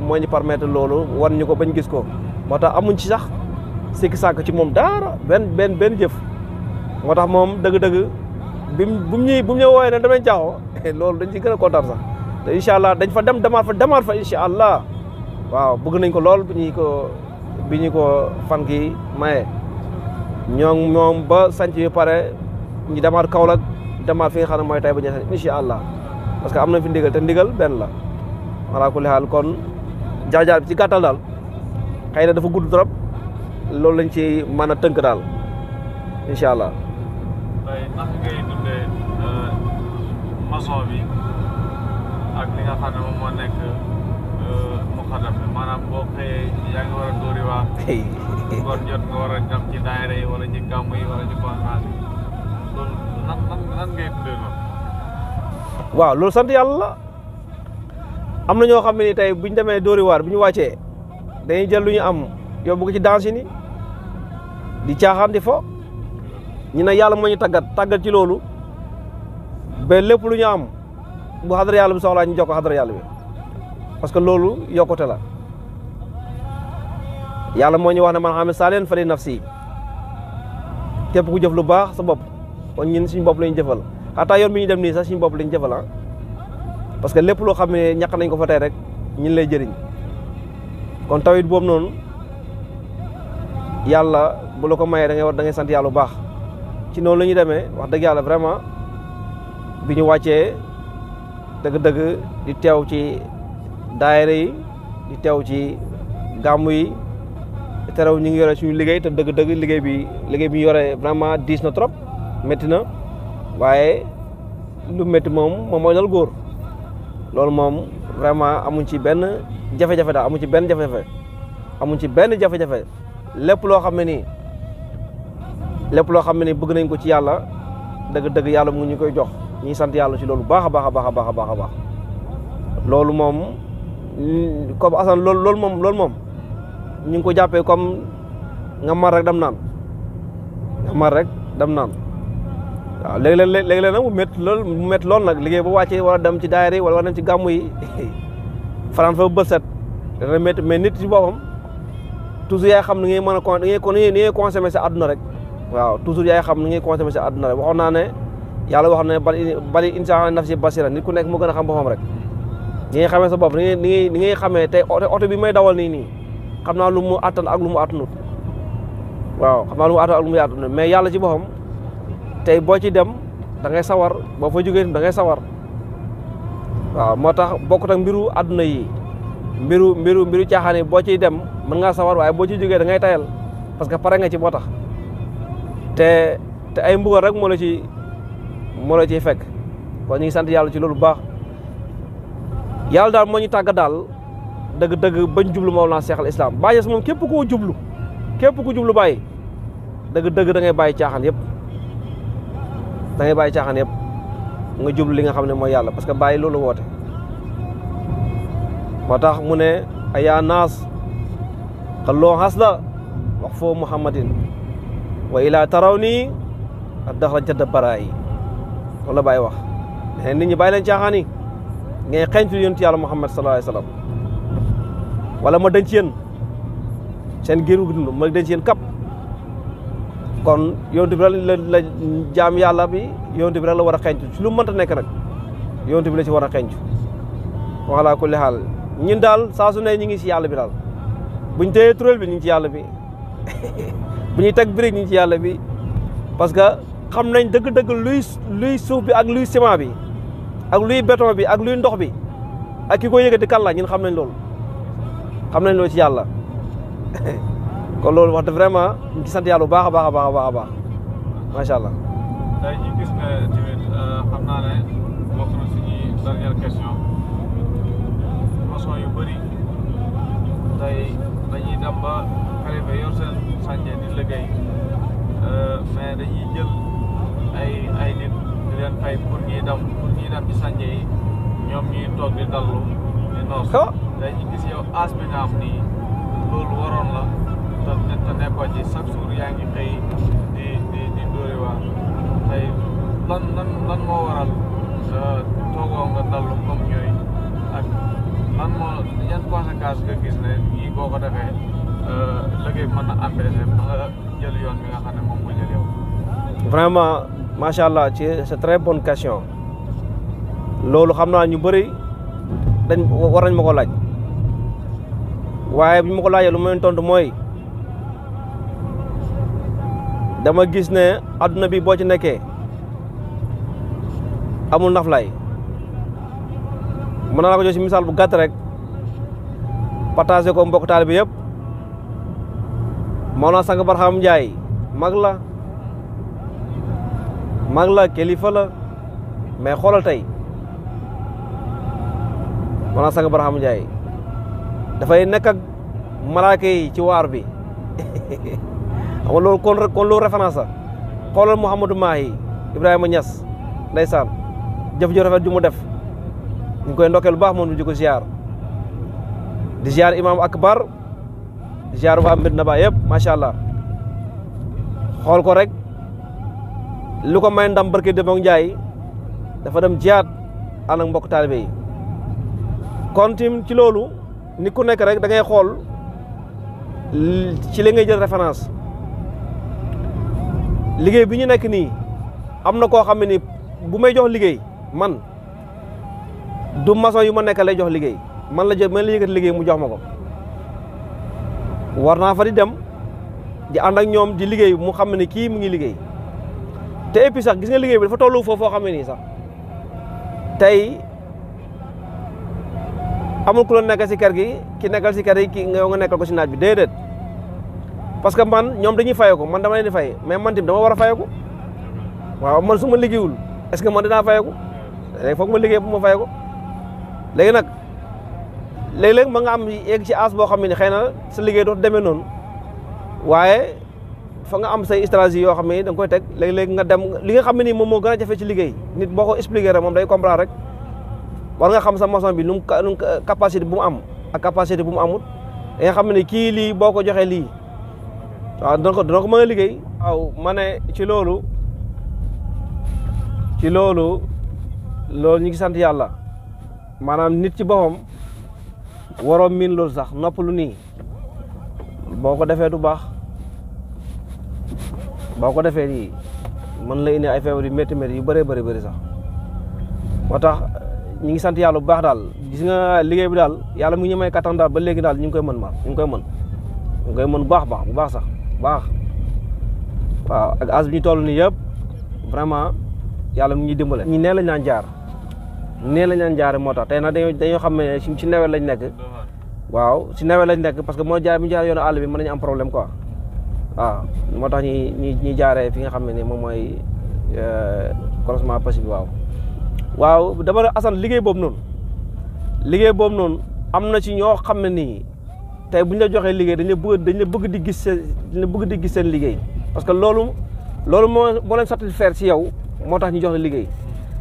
moo ñu permettre loolu wan ñu ko bañ gis ko moo tax amuñ ci sax sikki sàkk ci moom dara benn jëf moo tax moom dëgg-dëgg bu mu ñu wooyee ne damañ jaaxoo loolu dañ ci gën a kontaan sax te incha allah dañ fa demaat fa incha allah waaw bëgg nañ ko lool bi ñu ko fan ki maye ñoom ba sanc bi pare ñu demaat Kaolack demaat fi nga xam ne mooy Taïba Niassène incha allah parce que am na fi ndigal te ndigal benn la voilà ku xaal kon jaar-jaar bi ci gàttal daal xëy na dafa gudd trop loolu lañ ci mën a tënk daal incha allah. tey naka ngay dundee maçon bi ak li nga xam ne moom moo nekk muqaddam bi maanaam boo xëyee yaa ngi war a dóori waa ngoon jot nga war a dem ci daayira yi wala ci gàmm yi wala ci conférence yi loolu nan ngay dundee noonu. waaw loolu sant yàlla la am na ñoo xam ne ni tey bu ñu demee dóori waar bu ñu wàccee dañuy jël lu ñu am yóbbu ko ci danse ni di caaxaan di fo ñu ne yàlla moo ñu tàggat ci loolu ba lépp lu ñu am bu xadara yàlla bi soxlaa ñu jox ko xadara yàlla bi parce que loolu yokkute la yàlla moo ñu wax ne man xam ne saaleen fa li nafsi képp ku jëf lu baax sa bopp kon ñun suñu bopp la ñu jëfal xataa yoon bi ñu dem nii sax suñu bopp la ñu jëfal parce que lépp loo xam ne ñàkk nañ ko fa tey rek ñun lay jëriñ kon tawit boobu noonu yàlla bu la ko mayee da ngay sant yàlla bu baax ci noonu la ñuy demee wax dëgg yàlla vraiment bi ñu wàccee dëgg-dëgg di teew ci daayira yi di teew ci gàmmu yi terew ñu ngi yore suñu liggéey te dëgg-dëgg liggéey bi ñu yore vraiment diis na trop métti na waaye lu métti moom mooy dal góor loolu moom vraiment amuñ ci benn jafe-jafe daal amuñ ci benn jafe-jafe lépp loo xam ne nii bëgg nañ ko ci yàlla dëgg-dëgg yàlla mu ngi ñu koy jox ñuy sant yàlla ci loolu baax a baax loolu moom comme Assane loolu moom ñu ngi ko jàppee comme nga mar rek dam naan waaw léegi-léeg nag mu métti lool nag liggéey ba wàccee wala dem ci daayira yi wala dem ci gàmmu yi fanaan fa bët set dana métti mais nit ci boppam toujours yaay xam ni ngay mën a ni ngay consommer sa àdduna rek waaw toujours yaay xam ni ngay consommer sa àdduna rek waxoon naa ne yàlla wax ne bali insaan nafsi basira nit ku nekk mu gën a xam boppam rek ni ngay xamee sa bopp ni ngay xamee tey oto bi may dawal nii xam naa lu mu attan ak lu mu attanut waaw xam naa lu mu attan ak lu mu attanut mais yàlla ci boppam tey boo ci dem da ngay sawar boo fa jógee da ngay sawar waaw moo tax bokkut ak mbiru àdduna yi mbiru caaxaan yi boo ciy dem mën ngaa sawar waaye boo ciy jógee da ngay tayal parce que pare nga ci moo tax te ay mbugal rek moo la ciy fekk kon ñu ngi sant yàlla ci loolu baax yàlla daal moo ñu tàggat daal dëgg-dëgg bañ jublu Mawlana Cheikh al Islam Baye Niass moom képp ku jublu bàyyi dëgg-dëgg da ngay bàyyi caaxaan yëpp nga jublu li nga xam ne mooy yàlla parce que bàyyi loolu woote moo tax mu ne ayaa naas xalloo hasla wax foo muhammadin wa ilaa taraw nii ak daxla jadda bara yi loolu la bàyyi wax ne nit ñi bàyyi leen caaxaan yi ngay xeeñtu yonent yàlla Muhammad sallallahu alayhi wa sallam wala ma denc yéen seen giiru dund ma denc yéen kap kon yonent bi rek la jaam yàlla bi yonent bi rek la war a xeeñtu ci lu mënta nekk nag yonent bi la ci war a xeeñtu wala kulli xaal ñun daal saa su ne ñu ngi si yàlla bi daal buñ téyee turéel bi ñu ngi ci yàlla bi bu ñuy teg brique ñu ngi ci yàlla bi parce que xam nañ dëgg-dëgg luy suuf bi ak luy ciment bi ak luy béton bi ak luy ndox bi ak ki ko yëgati kan la ñun xam nañ loolu ci yàlla kon loolu wax dëgg vraiment ñu ngi sant yàlla bu baax a baax macha allah. tey ñu gis ne tamit xam naa ne bokk na suñuy dernière question maçon yu bëri tey dañuy dem ba xalifa yor seen chantier di liggéey mais dañuy jël ay nit di leen fay pour ñuy dem ci chantier yi ñoom ñuy toog di dallu di noos tey ñu gis yow as bi nga am nii loolu waroon la te nekkoo ci chaque jour yaa ngi xëy di dóori waar lan moo waral toogoo nga dallu comme ñooy ak lan moo yan conséquence nga gis ne yii boo ko defee liggéey mën na empêcher ba nga jël yoon bi nga xam ne moom nga jël yow. vraiment macha allah c'est très bonne question loolu xam naa ñu bëri war nañ ma ko laaj waaye bi ma ko laajee lu ma leen tontu mooy dama gis ne adduna bi boo ci nekkee amul naflaay mën naa la ko jox si misaal bu gàtt rek partagé ko mbokk taalibe bi yëpp Mawlana Sang Barham Ndiaye mag la kilifa la mais xoolal tey Mawlana Sang Barham Ndiaye dafay nekk ak malaaka yi ci waar bi xam nga loolu kon loolu référence la xoolal Mouhamadou Mahi Ibrahima Niass ndeysaan jëf ju rafet ju mu def ñu koy ndokkee lu baax moom di ko ziar di ziar imam akbar di ziar waa Medina Baye yëpp macha allah xool ko rek lu ko may ndam barke Demba Ndiaye dafa dem jiyaat ànd ak mbokk taalibe yi kon tim ci loolu nit ku nekk rek da ngay xool ci li ngay jël référence liggéey bi ñu nekk nii am na koo xam ne ni bu may jox liggéey man du maçon yu ma nekk lay jox liggéey man la yëkkati liggéey mu jox ma ko war naa fa di dem di ànd ak ñoom di liggéey mu xam ne kii mu ngi liggéey te et puis sax gis nga liggéey bi dafa tollu foofu foo xam ne nii sax tey amul ku la nekk si kër gi ki nekkal si kër yi ki nga nekkal ko si naaj bi déedéet parce que man ñoom dañuy fayeku man dama leen di fay mais man tim dama war a fayeku waaw man su ma liggéeyul est-ce que man dinaa fayeku léegi foog ma liggéey bu ma fayeku léegi nag léeg-léeg ma nga am yegg ci as boo xam ne xëy na sa liggéey dootu demee noonu waaye fa nga am say stratégie yoo xam ne da nga koy teg léeg-léeg nga dem li nga xam ne nii moom moo gën a jafe ci liggéey nit boo ko expliqué rek moom day comprendre rek war nga xam sa maçon bi nu mu capacité bu mu am ak capacité bu mu amul da nga xam ne kii lii boo ko joxee lii waaw dana ko mën a liggéey. waaw ma ne ci loolu ñu ngi sant yàlla maanaam nit ci boppam waroo miin loolu sax noppalu nii boo ko defee du baax boo ko defee nii mën la indi ay feebar yu métti yu bëree bëri sax moo tax ñu ngi sant yàlla bu baax daal gis nga liggéey bi daal yàlla mu ngi ñu may kattan daal ba léegi daal ñu ngi koy mën bu baax sax baax waaw ak âge bi ñu toll nii yëpp vraiment yàlla mu ngi dimbale. ñi nee lañ naan jaar moo tax tey nag dañoo xam ne ci nawet lañ nekk waaw ci nawet lañ nekk parce que moo jaar yoonu àll bi mën nañu am problème quoi waaw moo tax ñi jaaree fi nga xam ne ni moom mooy croisement Passy bi waaw dama ne Assane liggéey boobu noonu am na ci ñoo xam ne nii tey bu ñu la joxee liggéey dañ la bëgg di gis seen liggéey parce que loolu moo leen satisfaire ci yow moo tax ñu jox la liggéey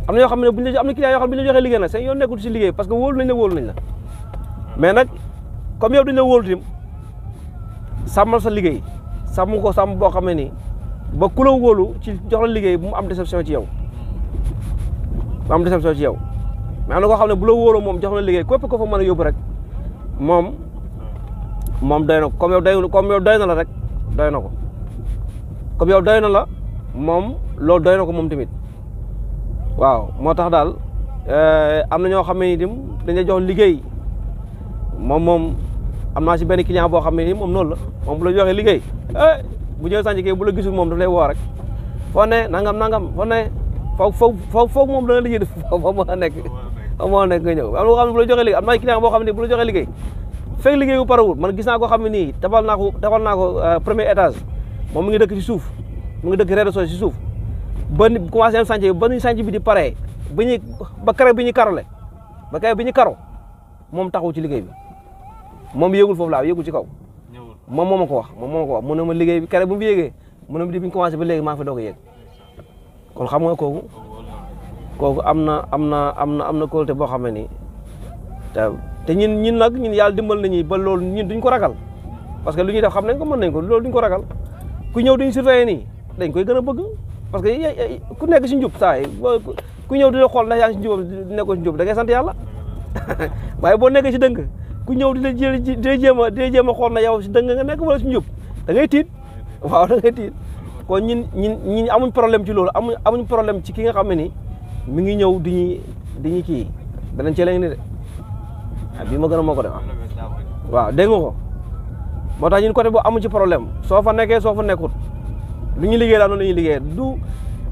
am na yoo xam ne am na client yoo xam ne bu ñu la joxee liggéey nag seen yoon nekkul ci liggéey parce que wóolu nañ la mais nag comme yow dañ la wóolu tim sàmmal sa liggéey sàmm ko sàmm boo xam ne nii ba ku la wóolu ci jox la liggéey bu mu am déception ci yow mais am na koo xam ne bu la wóoloo moom jox la liggéey képp ko fa mën a yóbbu rek moom doy na ko comme yow doy na la rek doy na ko comme yow doy na la moom loolu doy na ko moom tamit waaw moo tax daal am na ñoo xam ne itam dañ lay jox liggéey moom am naa si benn client boo xam ne nii moom noonu la moom bu la joxee liggéey bu ñëwee sànci kii bu la gisul moom daf lay woo rek foo ne nangam foo ne foog moom dana liggéey foo moo nekk nga ñëw am na xam ne bu la joxee liggéey am na client boo xam ne bu la joxee liggéey fekk liggéey bu parewul man gis naa koo xam ne nii tabal naa ko premier étage moom mu ngi dëkk ci suuf mu ngi dëkk rez-de-chaussée ci suuf ba ni commencé am sànci ba ni sànci bi di paree ba kare bi ñu karole ba kare bi ñu karo moom taxaw ci liggéey bi moom yéegul foofu laa yéegul ci kaw moom moo ma ko wax mu ne ma liggéey bi kare bu mu yéegee mu ne ma di bi ñu commencé ba léegi maa ngi fa doog a yéeg kon xam nga kooku am na qualité boo xam ne nii te ñun nag yàlla dimbal nañu ba loolu ñun duñ ko ragal parce que lu ñuy def xam nañ ko mën nañ ko loolu duñ ko ragal ku ñëw duñ surveiller nii dañ koy gën a bëgg parce que ku nekk si njub saa yi ku ñëw di la xool ndax yaa ngi si njub di nekkoo si njub da ngay sant yàlla waaye boo nekkee si dëng ku ñëw di la jéem a xool na yow si dëng nga nekk wala si njub da ngay tiit waaw da ngay tiit kon ñin amuñ problème ci loolu amuñ problème ci ki nga xam ne ni mi ngi ñëw di ñu kii danañ ci leen ni de bii ma gën a moo ko def waaw dégg nga ko moo tax ñun côté boo amuñ ci problème soo fa nekkee soo fa nekkut lu ñu liggéey daal noonu la ñuy liggéey du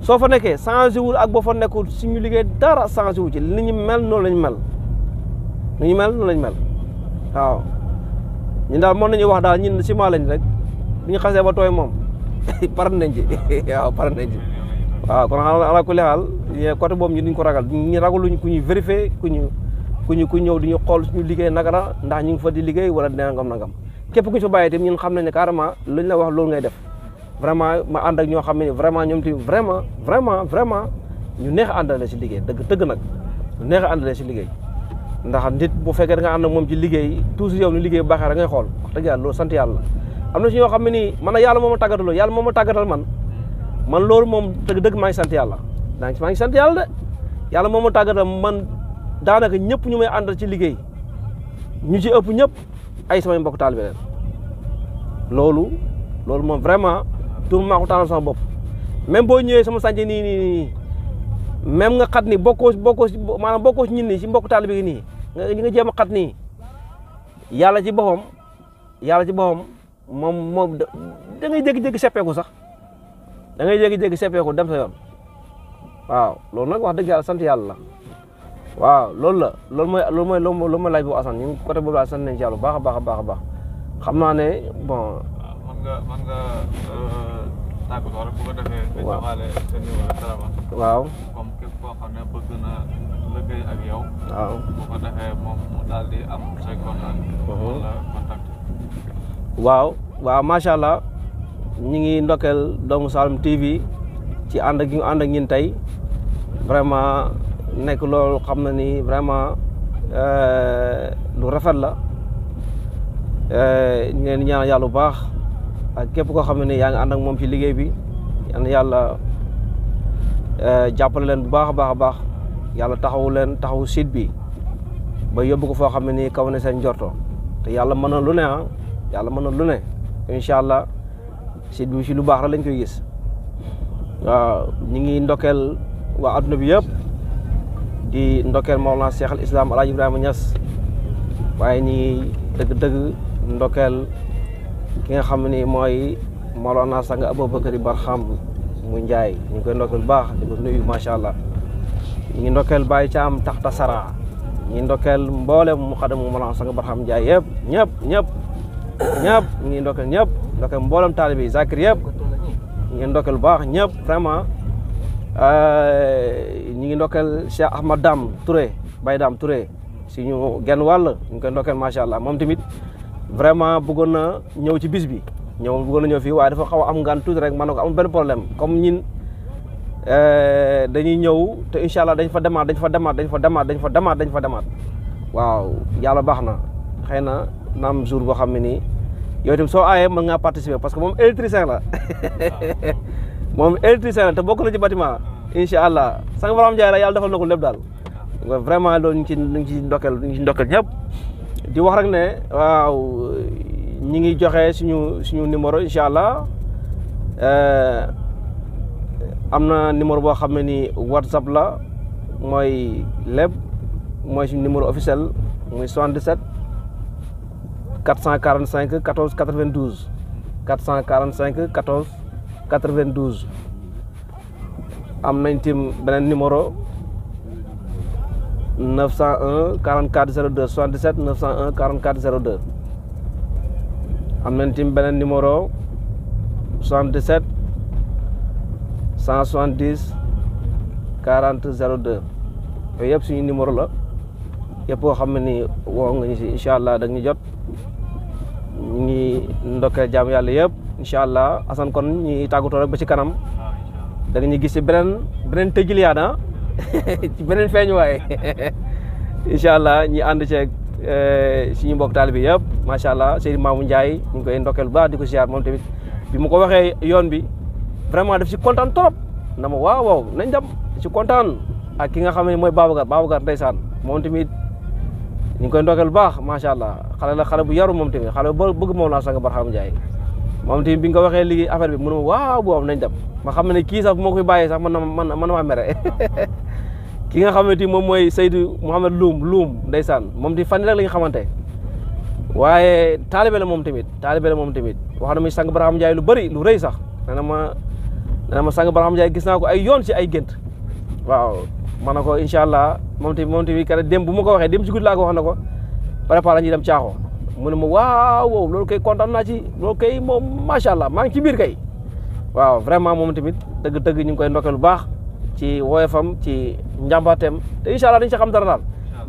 soo fa nekkee changé wul ak boo fa nekkul suñu liggéey dara changé wu ci li ñu mel noonu lañ mel lu ñu mel noonu lañ mel waaw ñun daal mën nañu wax daal ñun ciment lañ rek bu ñu xasee ba tooy moom par nañ ci waaw par nañ ci waaw kon ala kulli xaal côté boobu ñu duñ ko ragal ñu ragaluñ ku ñuy vérifier ku ñëw di ñu xool suñu liggéey naka la ndax ñu ngi fa di liggéey wala nangam képp ku ñu fa bàyyi tamit ñun xam nañ ne carrément luñ la wax loolu ngay def vraiment ma ànd ak ñoo xam ne vraiment ñoom tamit vraiment ñu neex a àndale si liggéey dëgg nag ñu neex a àndale si liggéey ndax nit bu fekkee da nga ànd ak moom ci liggéey toujours yow ni liggéey bu baaxee da ngay xool wax dëgg yàlla loolu sant yàlla am na si ñoo xam ne nii man yàlla moo ma tàggataloo yàlla moo ma tàggatal man loolu moom dëgg maa ngi sant yàlla maa ngi sant yàlla de yàlla moo ma tàggatal man daanaka ñëpp ñu may àndal ci liggéey ñu ci ëpp ñëpp ay samay mbokk taalibe leen loolu moom vraiment tur maa ko tànnal sama bopp même boo ñëwee sama sànce nii même nga xat ni bokkoo maanaam bokkoo ci ñun nii si mbokk taalibe gi nii nga jéem a xat nii yàlla ci boppam moom da ngay jékki-jékki seppeeku sax da ngay jékki-jékki seppeeku dem sa yoon waaw loolu nag wax dëgg yàlla sant yàlla la waaw loolu mooy laaj bu Assane ñun côté boobu daal sant nañ ci yàlla bu baax a baax xam naa ne bon. man nga tàggatoo rek bu ko defee. nga joxaale sa numéro téléphone. waaw comme képp koo xam ne bëgg na liggéey ak yow. waaw bu ko defee moom mu daal di am say contact. wala contact. waaw macha allah ñu ngi ndokkeel doomu Saloum TV ci ànd ak ñu ànd ak ñun tey vraiment nekk loolu xam na ni vraiment lu rafet la ñu leen ñaan yàlla bu baax ak képp koo xam ne ni yaa ngi ànd ak moom ci liggéey bi yal na yàlla jàppale leen bu baax a baax yàlla taxawu site bi ba yóbbu ko foo xam ne nii kaw ne seen njorto te yàlla mën na lu ne yàlla mën na lu ne incha allah site bi ci lu baax la lañ koy gis waaw ñu ngi ndokkeel waa adduna bi yëpp di ndokkeel Mawlana Cheikh al Islam Alaaji Ibrahima Niass waaye ñi dëgg ndokkeel ki nga xam ne mooy Mawlana Sang Aboubakari Barham mu Njaay ñu ngi koy ndokkeel bu baax di ko nuyu macha allah ñu ngi ndokkeel Baye Thiam Taxta Sara ñu ngi ndokkeel mboolem mu xadamu Mawlana Sang Barham Njaay yëpp ñëpp ñu ngi ndokkeel mboolem taalibe yi zakir yëpp ñu ngi ndokkeel bu baax ñëpp vraiment ñu ngi ndokkeel Cheikh Ahmad Dam Touré Baye Dam Touré si ñu genn wàll ñu ngi koy ndokkeel macha allah moom tamit vraiment bëggoon na ñëw ci bis bi bëggoon na ñëw fii waaye dafa xaw a am ngaan tuuti rek man na ko amul benn problème comme ñin dañuy ñëw te incha allah dañ fa demaat waaw yàlla baax na xëy na naam jour boo xam ne nii yow itam soo aayee mën ngaa participer parce que moom électricien la te bokk na ci bâtiment incha allah Sang Barham Njaay la yàlla defal na ko lépp daal vraiment loolu ñu ngi ci ndokkeel ñëpp di wax rek ne waaw ñi ngi joxe suñu numéro incha allah am na numéro boo xam ne ni WhatsApp la mooy lépp mooy suñu numéro officiel muy 77 445 14 92 445 14 92 am nañ tim beneen numéro 901 44 02 77 901 44 02 am nañ tim beneen numéro 77 170 40 02 yooyu yëpp suñu numéro la yëpp koo xam ne ni woo nga ñu si incha allah da nga ñu jot ñu ngi ndokkee jaam yàlla yëpp incha allah Assane kon ñi tàggatoo rek ba ci kanam da nga ñu gis ci beneen tëjiliyaat ci beneen feeñuwaay incha allah ñi ànd ceeg suñu mbokk taalibe bi yëpp macha allah Seydou Mamou Ndiaye ñu ngi koy ndokkeel bu baax di ko ziar moom tamit bi mu ko waxee yoon bi vraiment daf ci kontaan trop na ma waaw waaw nañ dem ci kontaan ak ki nga xam ne mooy Babacar ndeysaan moom tamit ñu ngi koy ndokkeel bu baax macha allah xale bu yaru moom tamit xale bu bëgg moom laa sang Barham Ndiaye moom tamit bi nga ko waxee lii affaire bi mu ne ma waaw boobu nañ dem ma xam ne kii sax bu ma koy bàyyee sax man na maa mere ki nga xamante ni moom mooy Seydou Mouhamed Loum ndeysaan moom ti fan rek la ñu xamante waaye taalibe la moom tamit wax na muy sang Barham Ndiaye lu bëri lu rëy sax dana ma sang Barham Ndiaye gis naa ko ay yoon ci ay gént waaw ma ne ko incha allah moom tamit kat dem bu ma ko waxee dem ci guddi laa ko wax na ko préparé ñuy dem caaxo mu ne ma waaw loolu kay kontaan naa ci loolu kay moom macha allah maa ngi ci biir kay waaw vraiment moom tamit dëgg-dëgg ñu ngi koy ndokkeel bu baax ci woyofam ci njàmbateem te incha allah dañu ci xam dara daal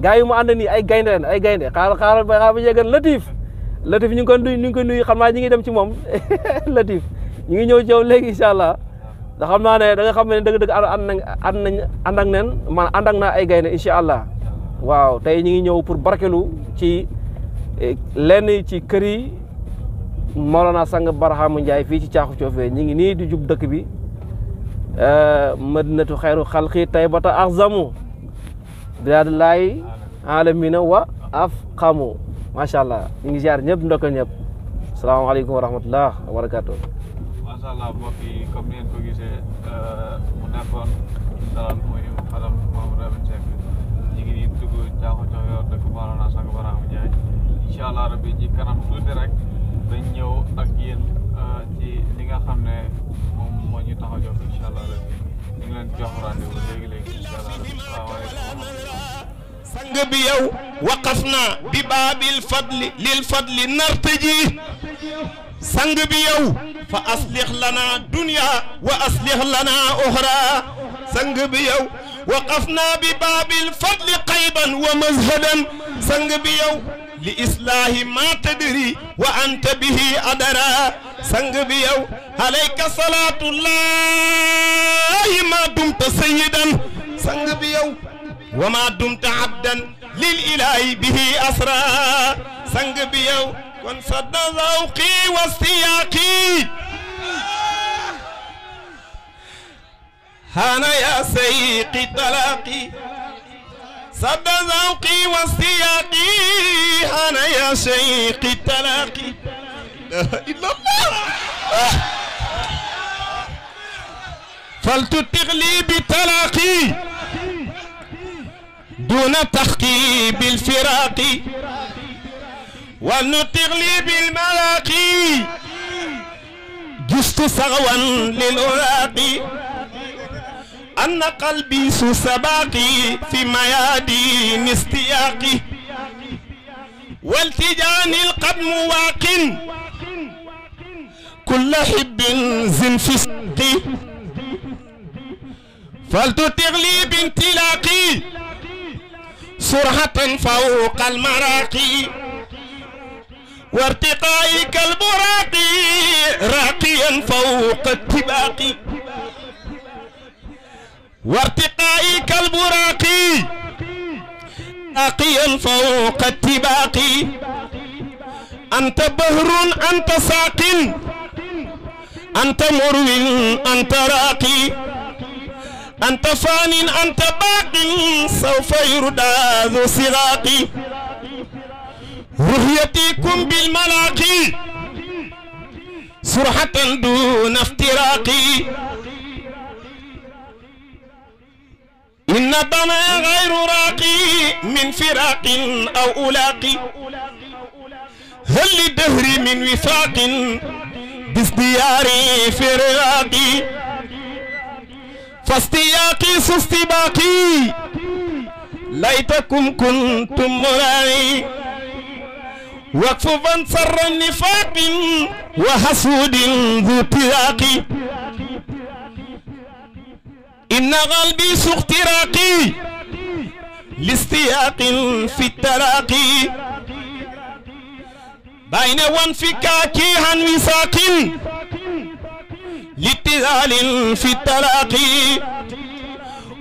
gars yi mu ànd nii ay gaynde xaaral ba yeggal Latif ñu ngi koy nuyu xam naa ñi ngi dem ci moom Latif ñu ngi ñëw ci yow léegi incha allah da xam naa ne da nga xam ne dëgg-dëgg ànd ak naa ay gaynde incha allah waaw tey ñu ngi ñëw pour barkelu ci lenn ci kër yi Mawlana sang Barham Ndiaye fii ci Caaxu Coofee ñu ngi nii di jub dëkk bi madinatu xayru xalqi taybata axzamu bilaadulaay alamina wa afqamu macha allah ñu ngi ziar ñëpp ndokkal ñëpp salaamaaleykum wa rahmatullah wa barakatuh. macha allah mbokk yi comme ni ngeen ko gisee mu nekkoon dalal mooy xalam Mamadou Lamine Seck ñu ngi nii dugg Caaxu Coofee dëkk Mawlana sang Barham Ndiaye incha allah rabbi ci kanam tuuti rek dañ ñëw ak yéen ci li nga xam ne moom moo ñu tax a jóg incha allah rabbi ñu ngi leen jox rendez-vous léegi incha allah rabbi salaamaaleykum. sang bi yow waqafna bi baabil fadli lil fadli nartaji sang bi yow fa aslih lana dunya wa aslih lana ukhra sang bi yow waqafna bi baabil fadli qayban wa mazhadan sang bi yow li islahi ma tadri wa anta bihi adara sang bi yow alayka salatullahi ma dumta sayyidan sang bi yow wa ma dumta abdan lil ilahi bihi asra sang bi yow kon sadda zawqi wa siyaqi hana ya sayqi talaqi sadda zawqi wa siyaqi hana ya sayqi talaqi la ilaha فلتتغلي بتلاقي دون تحقيب الفراق ولنتغلي بالملاقي جست سغوا للأراق أن قلبي سباقي في ميادين استياقي والتجاني القدم واق كل حب زنفسقي فلتتغلي بانطلاقي سرعة فوق المراقي وارتقائي كالبراق راقيا فوق الطباق وارتقائي كالبراق راقيا فوق الطباق أنت بهر أنت ساق أنت مرو أنت راقي أنت فان أنت باق سوف يردى ذو صراقي رؤيتكم بالملاقي سرعة دون افتراقي إن ضنا غير راقي من فراق أو ألاقي هل للدهر من وفاق بازدياري فراقي فاستياقي سستباقي ليتكم كنتم مراعي وكفوا سر النفاق وحسود ذو تراقي إن قلبي سختراقي لاستياق في التراقي بين وانفكاك عن وساق لاتزال في التلاقي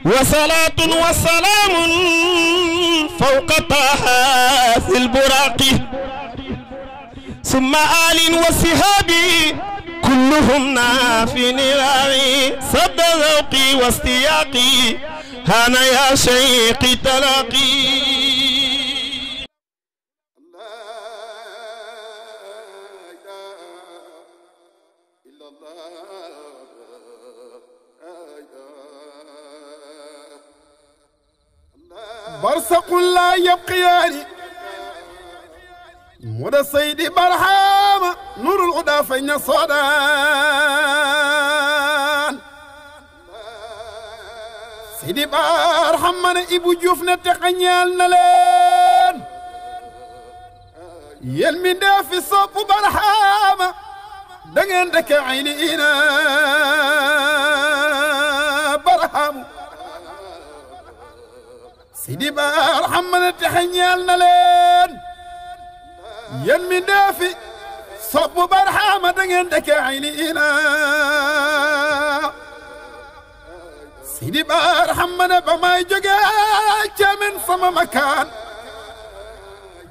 وصلاة وسلام فوق طه في البراق ثم آل وصحاب كلهم نافي نراعي سد ذوقي واستياقي هانا يا شيقي تلاقي برسق لا يبقيان مدى سيدي برهام نور الهدى فين صدان سيدي برهام من ابو جوفنا تقنيال نلين يلمي دافي صوب برهام دنگن دك عيني إنا برهام سيدي برهام من تقنيال نلين يلمي دافي صوب برهام دنگن دك عيني إنا سيدي برهام من بماي جوجا من سما مكان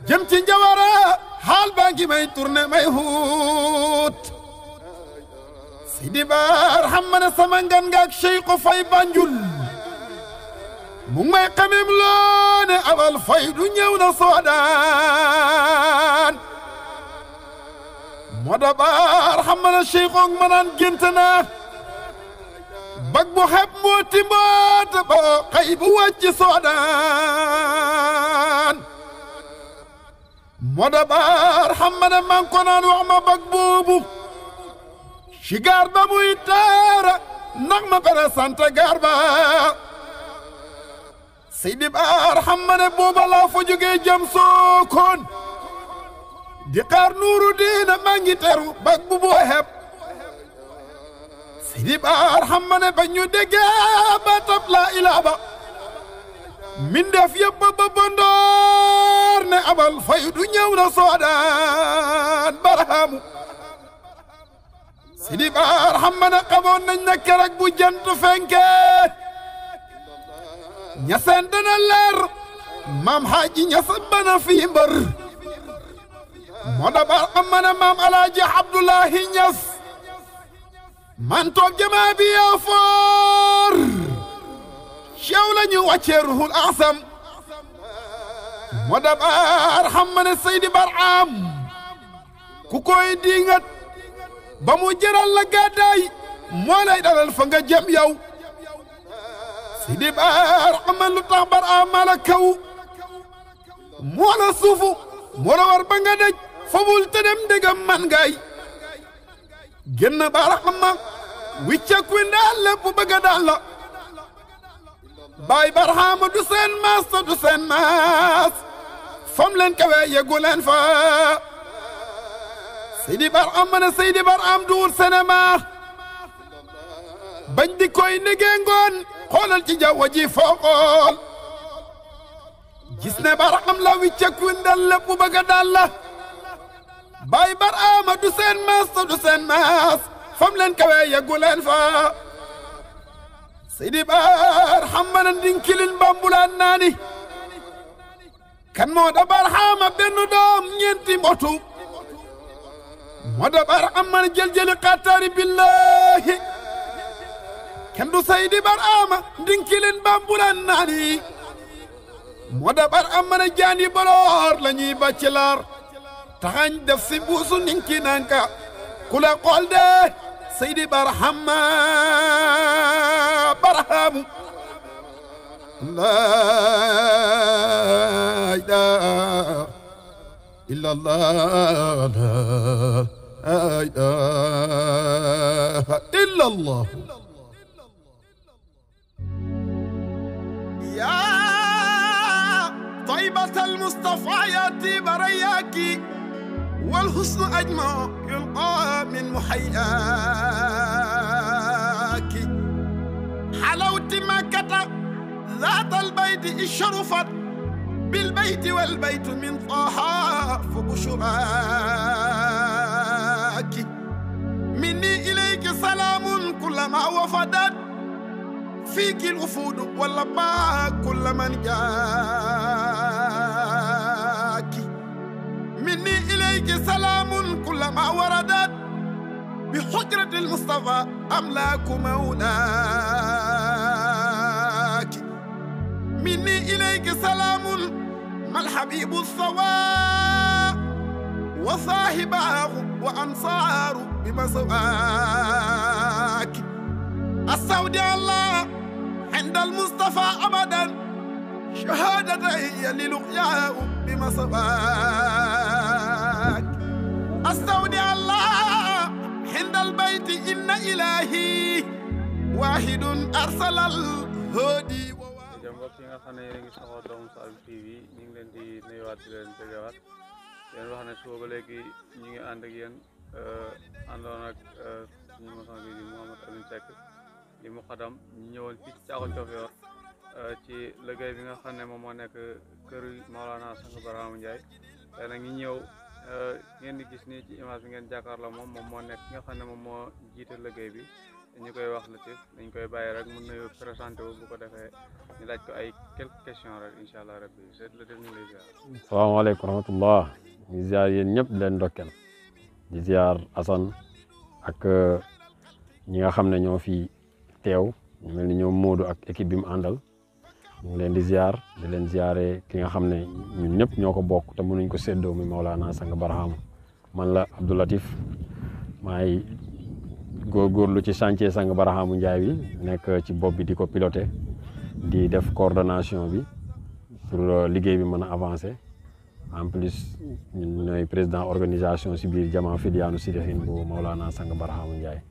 جمتي جوارا حال بانكي ماي تورني ماي هوت سيدي برهام من سمانغان غاك شيخ فاي بانجول مو ماي قميم لون اول فايدو نيونا سودان مودا برهام من شيخ منان جنتنا bag bu xeb mooti mboot ba xëy bu wàcc soodaan moda baar xam ma ne man ko naan wax ma bag boobu ci gaar ba muy taara ndax ma présenté gaar ba Seydi Baar xam ma ne booba laa fa jógee jëm Sookoon di xaar nuuru diina maa ngi teru bag bu bu xeb Seydi Baar xam ma ne ba ñu déggee ba tab laa ilaa ba min def yëpp ba bondoor ne abal faydu ñëw na soodaan barahaamu Seydi Baar xam ma ne xamoon nañ ne keroog bu jant fenkee ñaseen dana leer maam Haaji Ñas bana fii mbër moo da Baar xam ma ne maam Alaaji Abdullahi Ñas man toog jamaa bi yaa foor ceew la ñu wàccee ruhul asam moo da Baar xam ma ne Seydi Barham ku koy diingat ba mu jëral la gàddaay moo lay dalal fa nga jëm yow Seydi Baar xam ma lu tax Barham ma la kaw moo la suufu moo la war ba nga daj fobul te dem dégam man ngay génn Baar xam ma wicca ku ndaal lépp bëgg a daal la baay Barham du seen maas te du seen maas fam leen kawe yeggu leen fa Seydi Barham ma ne Seydi Barham duwul senema bañ di koy négee ngoon xoolal ci jaww ji foo xool gis ne Barham la wicca ku ndaal lépp bëgg a daal la baay Barham du seen maas te du seen maas fam leen kawe yeggu leen fa Seydi Barham ma ne ndinkilin bambulaan naani kan moo da Barham benn doom ñeenti mbotu moo da Barham ma ne jël-jëli xattaari billahi kenn du Seydi Barham ndinkilin bambulaan naani moo da Barham ma ne jaani boloor la ñuy bàcc laar taxañ def si buusu ninki nanka ku la xool de Seydi Barham Barham laa ilaaha illallah laa ilaaha illallah yaa taybatal Mustafa yaati barayaaki والحسن أجمع يلقى من محياك حلاوة مكة ذات البيت الشرفت بالبيت والبيت من طه فبشراك مني إليك سلام كلما وفدت فيك الوفود واللباء كل من جاك مني إليك سلام كلما وردت بحجرة المصطفى أملاك مولاك مني إليك سلام ما الحبيب الصواب وصاحباه وأنصار بمسواك أستودع الله عند المصطفى أبدا شهادتي للقياء بمسواك أستودع الله عند البيت إن إلهي واحد أرسل الهدي mbokk yi nga xam ne yéen a ngi saxoo Doomu Saloum TV ñu ngi leen di nuyuwaat di leen bëggewaat yéen wax ne suba ba léegi ñu ngi ànd ak yéen àndoon ak suñu maçon bi di Mouhamed Alioune Seck di muqaddam ñu ñëwoon fii ci Thiaroye Thiofior ci liggéey bi nga xam ne moom moo nekk kër Maolana Sang Barhama Ndiaye tey nag ñu ñëw ngeen di gis nii ci image bi ngeen jàkkaarloo moom moo nekk ki nga xam ne moom moo jiite liggéey bi ñu koy wax Latif dañ koy bàyyi rek mun nañu présenté wu bu ko defee ñu laaj ko ay quelques questions rek incha allah rabbi c'est Latif ñu lay ziar. salaamaaleykum wa rahmatullah ñu ziar yéen ñëpp di leen ndokkeel di ziar Assane ak ñi nga xam ne ñoo fi teew ñu mel ni ñoom Modou ak équipe bi mu àndal ñu ngi leen di ziar di leen ziare ki nga xam ne ñun ñëpp ñoo ko bokk te mënuñ ko séddoo mi Maolana Sang Barhama man la Abdou Latif maay góorgóorlu ci chantier Sang Barhama Ndiaye bi nekk ci bopp bi di ko piloté di def coordination bi pour liggéey bi mën a avancer en plus ñun ñooy président organisation si biir Jamaa Fidiyaanu Sidihin bu Maolana Sang Barhama Ndiaye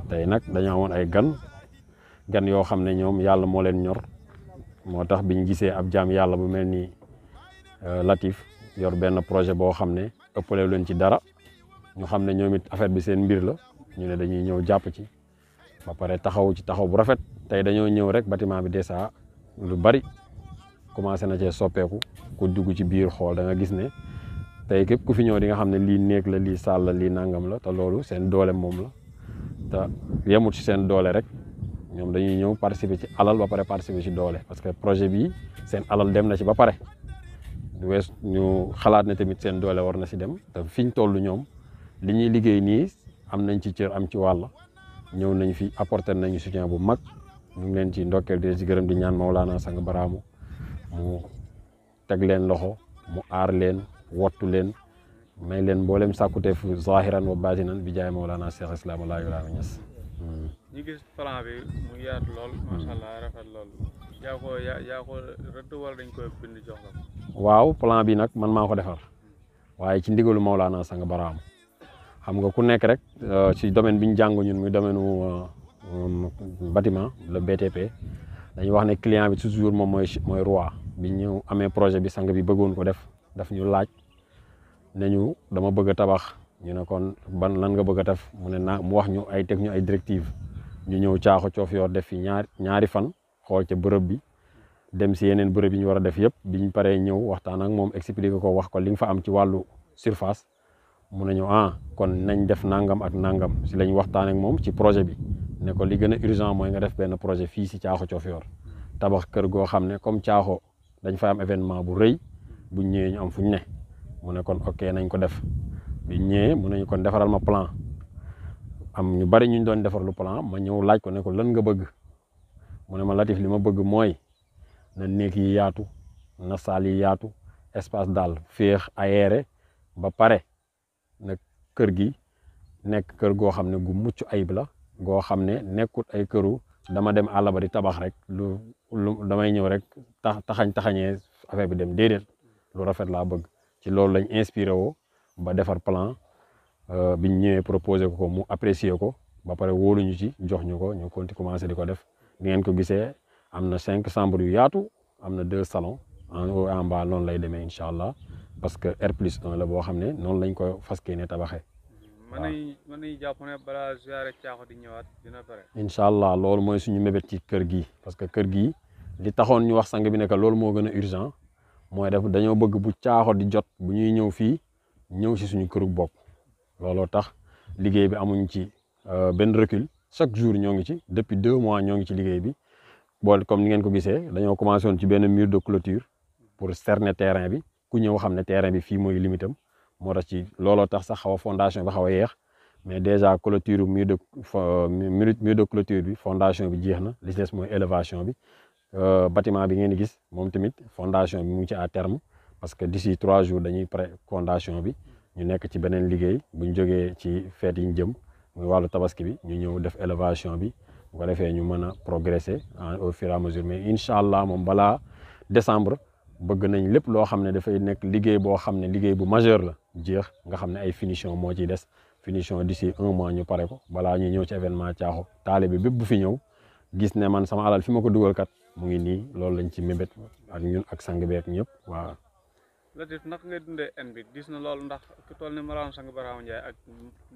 tey nag dañoo amoon ay gan yoo xam ne ñoom yàlla moo leen ñor moo tax biñ gisee ab jaam yàlla bu mel ni Latif yor benn projet boo xam ne ëppale leen ci dara ñu xam ne ñoom it affaire bi seen mbir la ñu ne dañuy ñëw jàpp ci ba pare taxaw ci taxaw bu rafet tey dañoo ñëw rek bâtiment bi déjà lu bari commencé na cee soppeeku ku dugg ci biir xool da nga gis ne tey képp ku fi ñëw di nga xam ne lii néeg la lii saal la lii nangam la te loolu seen doole moom la te yemut ci seen doole rek ñoom dañuy ñëw participer ci alal ba pare participer ci doole parce que projet bi seen alal dem na ci ba pare wees ñu xalaat ne tamit seen doole war na ci dem te fiñ toll ñoom li ñuy liggéey nii am nañ ci cër am ci wàll ñëw nañ fi apporter nañu soutien bu mag ñu ngi leen ci ndokkeel di ci gërëm di ñaan Maolana Sang Barhama mu teg leen loxo mu aar leen wottu leen may leen mboolem sàkkuteef zahiran wa batinan bi jaay Maolana Cheikh Islam Alaaji Ibrahima Niass. ñu gis plan bi mu yaatu lool macha allah rafet lool yaa ko rëdd wala dañ koy bind jox la ko. waaw plan bi nag man maa ko defar waaye ci ndigalu Maolana Sang Barhama xam nga ku nekk rek ci domaine bi ñu jàng ñun muy domaine bâtiment le BTP dañuy wax ne client bi toujours moom mooy roi bi ñu amee projet bi sang bi bëggoon ko daf ñu laaj nañu dama bëgg a tabax ñu ne kon ban lan nga bëgg a def mu ne mu wax ñu teg ñu ay directive ñu ñëw Thiaroye Thiofior def fi ñaari fan xool ca bërëb bi dem si yeneen bërëb yi ñu war a def yëpp biñ paree ñëw waxtaan ak moom expliqué ko wax ko li nga fa am ci wàllu surface mu ne ñu kon nañ def nangam ak nangam si lañ waxtaan ak moom ci projet bi ne ko li gën a urgent mooy nga def benn projet fii si Thiaroye Thiofior tabax kër goo xam ne comme Thiaroye dañ fay am événement bu rëy buñ ñëwee ñu am fuñ ne mu ne kon ok nañ ko def biñ ñëwee mu ne ñu kon defaral ma plan am ñu bari ñu doon defar lu plan ma ñëw laaj ko ne ko lan nga bëgg mu ne ma Latif li ma bëgg mooy na néeg yi yaatu na saal yi yaatu espace daal féex aéré ba pare nag kër gi nekk kër goo xam ne gu mucc ayib la goo xam ne nekkut ay këru dama dem àll ba di tabax rek lu damay ñëw rek taxañee affaire bi dem déedéet lu rafet laa bëgg ci loolu lañ inspiré woo ba defar plan biñ ñëwee proposé ko mu apprécier ko ba pare wóoluñu ci jox ñu ko ñu commencé di ko def ni ngeen ko gisee am na 5 chambres yu yaatu am na 2 salons en haut et en bas noonu lay demee incha allah parce que R+1 la boo xam ne noonu lañ ko fas yéene tabaxee. waaw mën nañu jàpp ne balaa ziyaare Thiaroye di ñëwaat dina pare. incha allah loolu mooy suñu mébét ci kër gi parce que kër gi li taxoon ñu wax sang bi ne que loolu moo gën a urgent mooy def dañoo bëgg bu Thiaroye di jot bu ñuy ñëw fii ñëw si suñu këru bopp looloo tax liggéey bi amuñ ci benn recul chaque jour ñoo ngi ci depuis 2 mois ñoo ngi ci liggéey bi boole comme ni ngeen ko gisee dañoo commencé woon ci benn mur de clôture pour cerner terrain bi ku ñëw xam ne terrain bi fii mooy limitam moo tax ci looloo tax sax xaw a fondation bi xaw a yeex mais déjà clôture mur de clôture bi fondation bi jeex na li ci des mooy élévation bi bâtiment bi ngeen di gis moom tamit fondation bi mu ngi ci à terme parce que d'ici 3 jours dañuy pré fondation bi ñu nekk ci beneen liggéey bu ñu jógee ci fête yi ñu jëm muy wàllu tabaski bi ñu ñëw def élévation bi bu ko defee ñu mën a progresser au fur et à mesure mais incha allah moom balaa décembre bëgg nañ lépp loo xam ne dafay nekk liggéey boo xam ne liggéey bu majeur la jeex nga xam ne ay finition moo ciy des finition d'ici 1 mois ñu pare ko balaa ñuy ñëw ci événement Thiakho taalibe bépp bu fi ñëw gis ne man sama alal fi ma ko dugal kat mu ngi nii loolu lañ ci mébét ak ñun ak sang beek ñëpp waaw. Latif naka ngay dundee en bi gis na loolu ndax ku toll ni Maulana Sang Barhama Ndiaye ak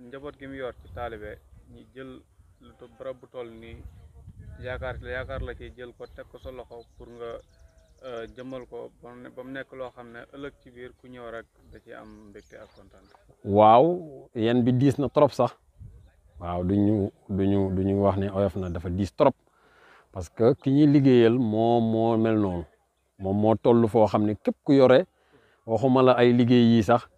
njaboot gi mu yor ci taalibe ñi jël lu barab bu toll nii yaakaar la ci jël ko teg ko sa loxo pour nga jëmmal ko ba mu nekk loo xam ne ëllëg ci biir ku ñëw rek da ci am mbégte ak kontaan. waaw yéen bi diis na trop sax waaw duñu wax ne oyof na dafa diis trop parce que ki ñuy liggéeyal moo mel noonu moom moo toll foo xam ne képp ku yore waxuma la ay liggéey yii sax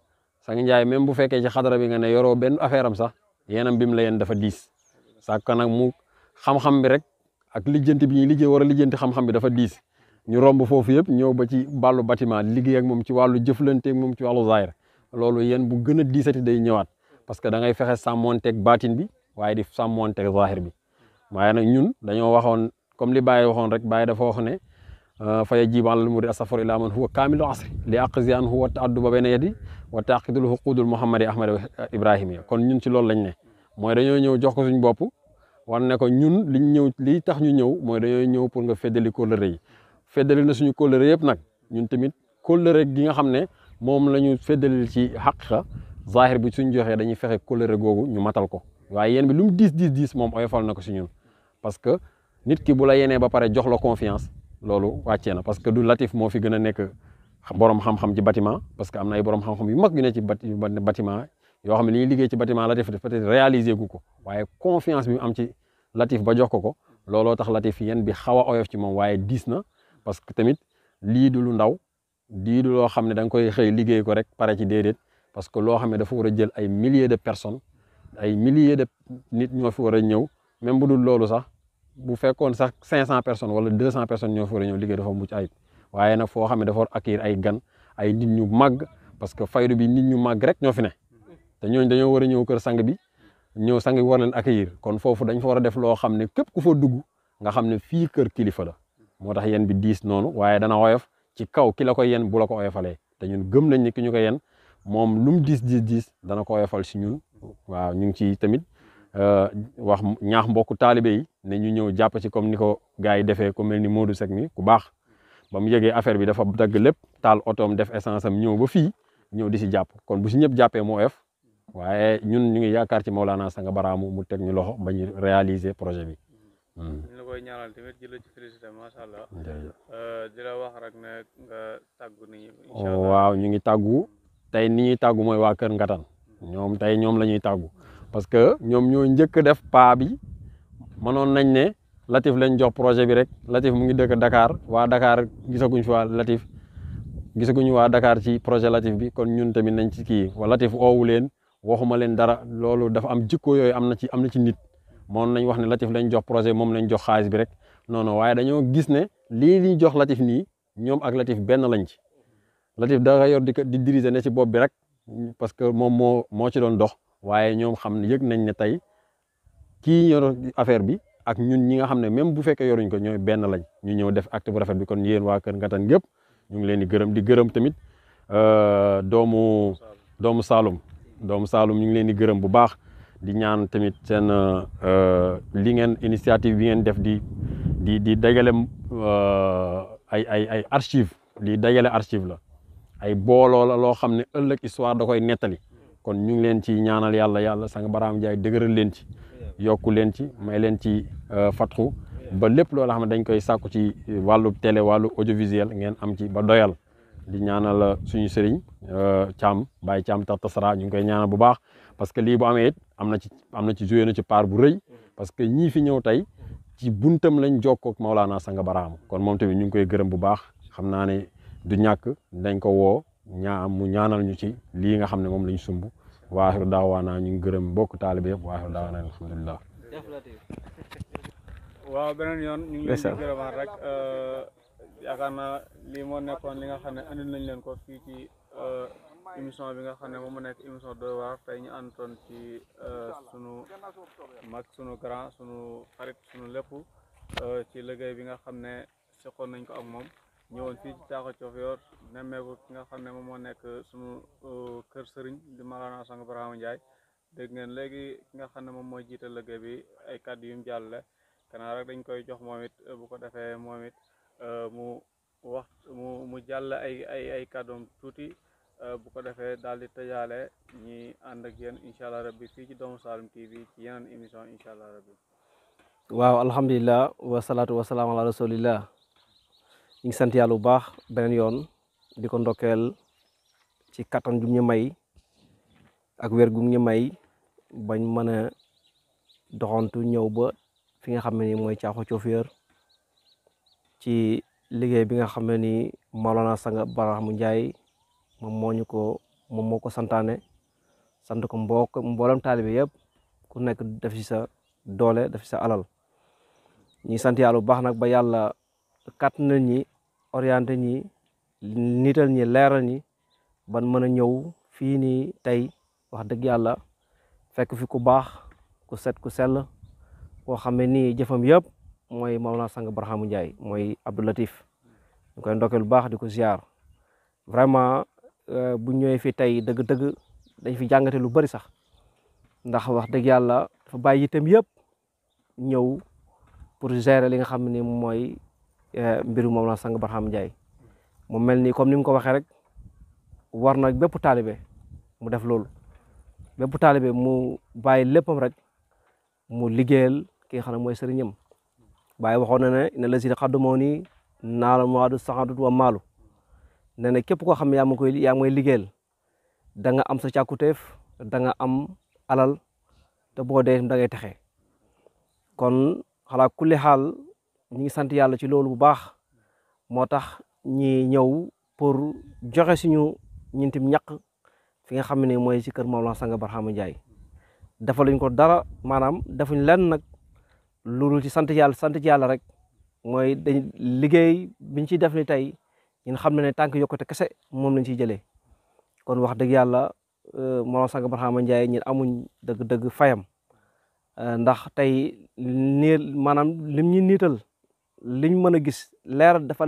Sang Ndiaye même bu fekkee ci xadara bi nga ne yoroo benn affaire am sax yéenam bi mu la yéen dafa diis sàkk nag mu xam-xam bi rek ak lijjanti bi ñuy liggéey war a lijjanti xam-xam bi dafa diis ñu romb foofu yëpp ñëw ba ci wàllu bâtiment liggéey ak moom ci wàllu jëflante ak moom ci wàllu zaahir loolu yéen bu gën a diisati day ñëwaat parce que da ngay fexe sàmmonteeg baatin bi waaye di sàmmonteeg zaahir bi waaye nag ñun dañoo waxoon comme li Baye waxoon rek Baye dafa wax ne fa yajibu alal murid asafar ila man huwa kaamilu asri li aqzi an huwa taadduba bayna yadi wa taqidul huqudul muhammadi ahmad ibrahima kon ñun ci loolu lañ ne mooy dañoo ñëw jox ko suñ bopp war ne ko ñun li tax ñu ñëw mooy dañoo ñëw pour nga feddali kóllëre yi feddali na suñu kóllëre yëpp nag ñun tamit kóllëre gi nga xam ne moom la ñu feddali ci xaqiqa zahir bi suñ joxee dañuy fexe kóllëre googu ñu matal ko waaye yéen bi lu mu diis moom oyofal na ko si ñun parce que nit ki bu la yenee ba pare jox la confiance loolu wàccee na parce que du Latif moo fi gën a nekk borom xam-xam ci bâtiment parce que am na ay borom xam-xam yu mag yu ne ci bâtiment yoo xam ne li ñuy liggéey ci bâtiment Latif peut-être réaliser gu ko waaye confiance bi mu am ci Latif ba jox ko looloo tax Latif yéen bi xaw a oyof ci moom waaye diis na parce que tamit lii du lu ndaw lii du loo xam ne da nga koy xëy liggéey ko rek pare ci déedéet parce que loo xam ne dafa war a jël ay milliers de personnes ay milliers de nit ñoo fi war a ñëw même bu dul loolu sax bu fekkoon sax 500 personnes wala 200 personnes ñoo fi war a ñëw liggéey dafa mucc ayib waaye nag foo xam ne dafa war accueillir ay gan ay nit ñu màgg parce que faydu bi nit ñu màgg rek ñoo fi ne te ñooñu dañoo war a ñëw kër sang bi ñëw sang bi war leen accueillir kon foofu dañ fa war a def loo xam ne képp ku fa dugg nga xam ne fii kër kilifa la moo tax yéen bi diis noonu waaye dana woyof ci kaw ki la ko yen bu la ko oyofalee te ñun gëm nañ ni ki ñu ko yen moom lu mu diis dana ko oyofal si ñun waaw ñu ngi ci tamit wax ñaax mbokku taalibe yi ne ñu ñëw jàpp ci comme ni ko gars yi defee ku mel ni Modou Seck mi ku baax ba mu yëgee affaire bi dafa dagg lépp taal otoom def essence am ñëw ba fii ñëw di si jàpp kon bu si ñëpp jàppee moo oyof waaye ñun ñu ngi yaakaar ci Maulana Sang Barhama mu teg ñu loxo ba ñu réaliser projet bi. ñu la koy ñaanal tamit di la ci félicité macha allah. di la wax rek ne nga tàggu nit ñi. incha allah waaw ñu ngi tàggu tey ni ñuy tàggu mooy waa Kër Ngatan ñoom tey ñoom la ñuy tàggu parce que ñoom ñoo njëkk def paa bi mënoon nañ ne Latif lañ jox projet bi rek Latif mu ngi dëkk Dakar waa Dakar gisaguñ fi waa Latif gisaguñu waa Dakar ci projet Latif bi kon ñun tamit nañ ci kii waa Latif oowu leen waxuma leen dara loolu dafa am jikko yooyu am na ci nit moom nañ wax ne Latif lañ jox projet moom lañ jox xaalis bi rek non waaye dañoo gis ne lii liñ jox Latif nii ñoom ak Latif benn lañ ci Latif da yor di diriger ne ci bopp bi rek parce que moom moo ci doon dox waaye ñoom xam ne yëg nañ ne tey kii yor affaire bi ak ñun ñi nga xam ne même bu fekkee yoruñ ko ñooy benn lañ ñu ñëw def acte bu rafet bi kon yéen waa Kër Ngatan gépp ñu ngi leen di gërëm tamit doomu Saloum ñu ngi leen di gërëm bu baax di ñaan tamit seen li ngeen initiative bi ngeen def di dajale ay archive li dajale archive la ay booloo la loo xam ne ëllëg histoire da koy nettali kon ñu ngi leen ci ñaanal yàlla Sang Barhama Ndiaye dëgëral leen ci yokku leen ci may leen ci fatxu ba lépp loolu xam ne dañ koy sàkku ci wàllu télé wàllu audiovisuel ngeen am ci ba doyal di ñaanal suñu sëriñ Thiam Baye Thiam Tasara ñu ngi koy ñaanal bu baax parce que lii bu amee it am na ci joué na ci part bu rëy parce que ñii fi ñëw tey ci buntam lañ jokkoo ak Maulana Sang Barhama kon moom tamit ñu ngi koy gërëm bu baax xam naa ne du ñàkk dañ ko woo mu ñaanal ñu ci lii nga xam ne moom lañ sumb waaxiru daawaana ñu ngi gërëm mbokk taalibe yëpp waaxiru daawaana alhamdulilah. waaw beneen yoon ñu ngi leen di gërëmaat rek yaakaar naa lii moo nekkoon li nga xam ne andi nañ leen ko fii ci émission bi nga xam ne moom mu nekk émission Doy waar tey ñu àndoon ci sunu mag sunu grand sunu xarit sunu lépp ci liggéey bi nga xam ne seqoon nañ ko ak moom ñëwoon fii ci Thiaroye Thiofior nemmeeku ki nga xam ne moom moo nekk sunu kër sëriñ di Maolana Sang Barhama Ndiaye dégg ngeen léegi ki nga xam ne moom mooy jiite liggéey bi ay kàddu yu mu jàllale kanaa rek dañ koy jox moom it bu ko defee moom it mu wax mu jàll ay kàddoom tuuti bu ko defee daal di tëjaale ñi ànd ak yéen incha allah rabbi fii ci Doomu Saloum TV ci yeneen émission incha allah rabbi. waaw alhamdulilah wasalaatu wasalaam ala rasulillah ñu ngi sant yàlla bu baax beneen yoon di ko ndokkeel ci kattan gum ñu may ak wér gum ñu may bañ mën a doxantu ñëw ba fi nga xam ne ni mooy Thiaroye Thiofior ci liggéey bi nga xam ne ni Maolana Sang Barhama Ndiaye moom moo ko santaane sant ko mboolem taalibe yëpp ku nekk def ci sa doole def ci sa alal ñi sant yàlla bu baax nag ba yàlla kat na ñi orienté ñi nital ñi leeral ñi ban mën a ñëw fii nii tey wax dëgg yàlla fekk fi ku baax ku set ku sell koo xam ne nii jëfam yëpp mooy Maolana Sang Barhama Ndiaye mooy Abdou Latif ñu koy ndokkeel bu baax di ko ziar vraiment bu ñëwee fi tey dëgg-dëgg dañ fi jàngate lu bari sax ndax wax dëgg yàlla dafa bàyyi itam yëpp ñëw pour gérer li nga xam ne mooy mbiru Maolana Sang Barhama Ndiaye mu mel ni comme ni mu ko waxee rek war na bépp taalibe mu def loolu bépp taalibe mu bàyyi léppam rek mu liggéeyal ki nga xam ne mooy sëriñam Baay waxoon na ne ne la si xaddumoo ni naala maadu saxadut wa maalu ne ne képp koo xam ne yaa ngi may liggéeyal da nga am sa càkkutéef da nga am alal te boo dee da ngay texe kon xalaa kulli xaal ñi ngi sant yàlla ci loolu bu baax moo tax ñi ñëw pour joxe suñu ñintim ñaq fi nga xam ne mooy ci kër Maolana Sang Barhama Ndiaye defaluñ ko dara maanaam defuñ lenn nag loolu ci sant yàlla rek mooy dañ liggéey biñ ciy def ni tey ñun xam ne tànk yokkute kese moom lañ ciy jëlee kon wax dëgg yàlla Maolana Sang Barhama Ndiaye ñun amuñ dëgg-dëgg fayam ndax tey nii maanaam lim ñu niital liñ mën a gis leeral daf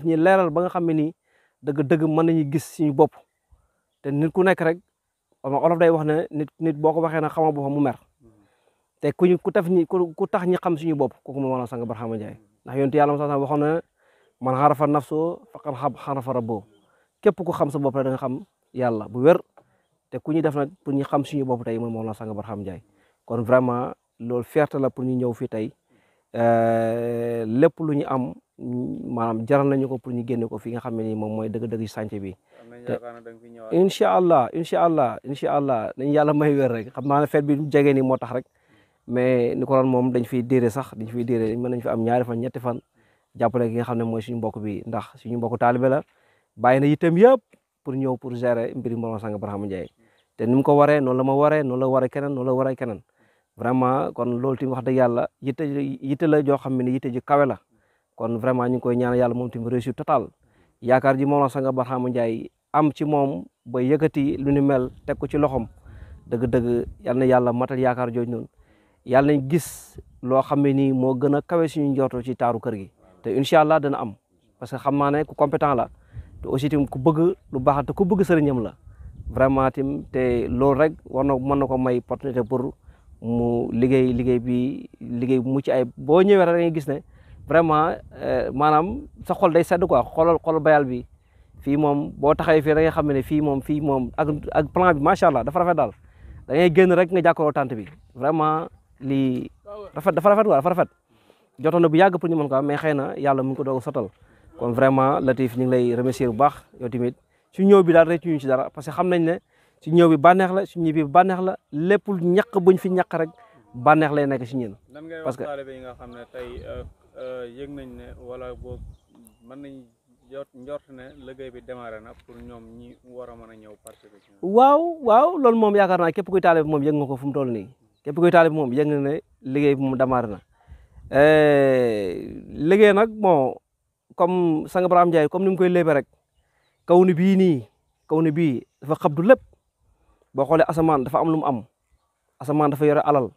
ñuy leeral ba nga xam ne nii dëgg-dëgg mën nañu gis suñu bopp te nit ku nekk rek olof day wax ne nit boo ko waxee nag xama boppam mu mer te ku tax ñi xam suñu bopp kooku moom Maolana Sang Barhama Ndiaye ndax yonent yàlla sax waxoon na man xarafa nafsoo faqad xarafa rabboo képp ku xam sa bopp rek da nga xam yàlla bu wér te ku ñu def nag pour ñu xam suñu bopp tey mooy Maolana Sang Barhama Ndiaye kon vraiment loolu fierté la pour ñu ñëw fii tey lépp lu ñu am maanaam jaral nañu ko pour ñu génne ko fi nga xam ne nii moom mooy dëgg-dëgg sànce bi te incha allah dañu yàlla may wér rek xam naa ne fête bi jege nii moo tax rek mais ni ko doon moom dañ fiy diire mën nañ fi am 2 fan 3 fan jàppale ki nga xam ne mooy suñu mbokk bi ndax suñu mbokk taalibe la bàyyi na itam yëpp pour ñëw pour gérer mbiri Maolana Sang Barhama Ndiaye te ni mu ko waree noonu la ma waree noonu la waree keneen noonu la waree keneen vraiment kon loolu tamit wax dëgg yàlla yitte la joo xam ne yitte ji kawe la kon vraiment ñu ngi koy ñaan yàlla moom tamit réussite totale yaakaar ji Maolana Sang Barhama Ndiaye am ci moom ba yëkkati lu ni mel teg ko ci loxom dëgg-dëgg yal na yàlla matal yaakaar jooju noonu yàlla nañ gis loo xam ne nii moo gën a kawe suñu njorto ci taaru kër gi te incha allah dana am parce que xam naa ne ku compétent la te aussi tamit ku bëgg lu baax te ku bëgg sëriñam la vraiment tim te loolu rek mën na ko may opportunité pour mu liggéey bu mucc ay boo ñëwee rek da ngay gis ne vraiment maanaam sa xol day sedd quoi xol bayal bi fii moom boo taxawee fii da ngay xam ne fii moom ak plan bi macha allah dafa rafet daal da ngay génn rek nga jàkkaarloo tànt bi vraiment lii dafa rafet quoi dafa rafet jotoon na bu yàgg pour ñu mën ko am mais xëy na yàlla mu ngi ko doog a sotal kon vraiment Latif ñu ngi lay remercier bu baax yow tamit su ñëw bi daal rek ñu ci dara parce que xam nañ ne su ñëw bi bànneex la su ñibbi bànneex la lépp ñaq buñ fi ñaq rek bànneex lay nekk si ñun. parce que taalibe yi nga xam ne tey yëg nañ ne wala boog mën nañ njort ne liggéey bi démarré na pour ñoom ñi war a mën a ñëw participer ci. waaw loolu moom yaakaar naa képp kuy taalibe moom yëg nga ko fu mu toll nii képp kuy taalibe moom yëg nga ne liggéey bi moom démarré na liggéey nag bon comme sang Ibrahima Ndiaye comme ni mu koy léebe rek kaw ni bii dafa xabdu lépp boo xoolee asamaan dafa am lu mu am asamaan dafa yore alal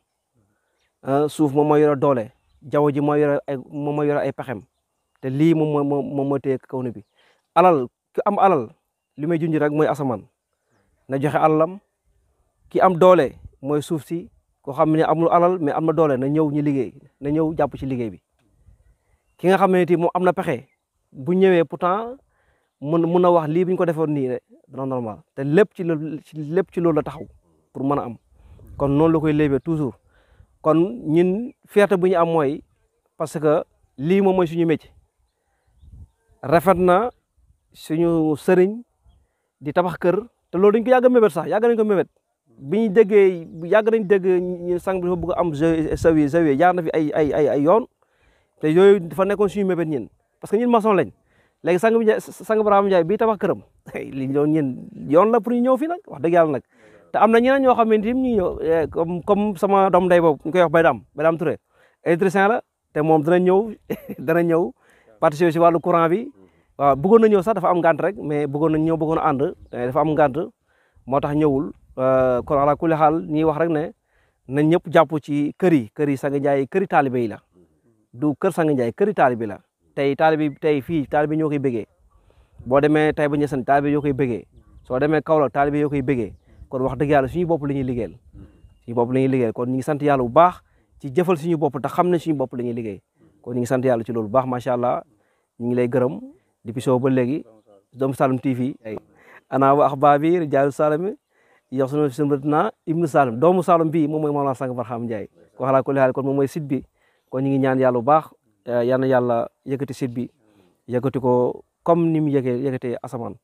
suuf moom mooy yore doole jaww ji moom mooy yore ay pexem te lii moom moo téye kaw ni bi alal ki am alal li may junj rek mooy asamaan na joxe alalam ki am doole mooy suuf si koo xam ne amul alal mais am na doole na ñëw ñu liggéey na ñëw jàpp ci liggéey bi ki nga xam ne ti moom am na pexe bu ñëwee pourtant mun na wax lii bu ñu ko defoon nii rek dana normal te lépp ci loolu la taxaw pour mën a am kon noonu la koy léebee toujours kon ñun fierté bu ñu am mooy parce que lii moom mooy suñu métier rafet na suñu sëriñ di tabax kër te loolu dañ ko yàgg a mébét sax yàgg nañ ko mébét bi ñu déggee yàgg nañ dégg ñu sang bi dafa bëgg am zawiya jaar na fi ay yoon te yooyu dafa nekkoon suñu mébét ñin parce que ñun maçon lañ léegi sang Ibrahima Ndiaye bii tabax këram li ñu doon ñin yoon la pour ñu ñëw fii nag wax dëgg yàlla nag te am na ñeneen ñoo xam ne tim ñu ñëw comme sama doom ndey boobu ñu koy wax Baydam Touré électricien la te moom dana ñëw participer si wàllu courant bi waaw bëggoon na ñëw sax dafa am ngànt rek mais bëggoon a ànd dafa am ngànt moo tax ñëwul kon ala kulli xaal ñuy wax rek ne nañ ñëpp jàpp ci kër yi sang Ndiaye këri taalibe yi la du kër sang Ndiaye këri taalibe la tey fii taalibe ñoo koy bëggee boo demee tey ba ñesan taalibe yoo koy bëggee soo demee Kaolack taalibe yoo koy bëggee kon wax dëgg yàlla suñu bopp la ñuy liggéeyal kon ñu ngi sant yàlla bu baax ci jëfal suñu bopp te xam ne suñu bopp la ñuy liggéey kon ñu ngi sant yàlla ci loolu bu baax macha allah ñu ngi lay gërëm depuis soo ba léegi doomu Saloum TV ana wa axbaabi rijaalu Saloum yox sunu sumratina ibnu Saloum doomu Saloum bii moom mooy Mawlana sang Barham Ndiaye ko xalaa kulli haal kon moom mooy site bi kon ñu ngi ñaan yàlla bu baax yal na yàlla yëkkati site bi yëkkati ko comme ni mu yëkkatee asamaan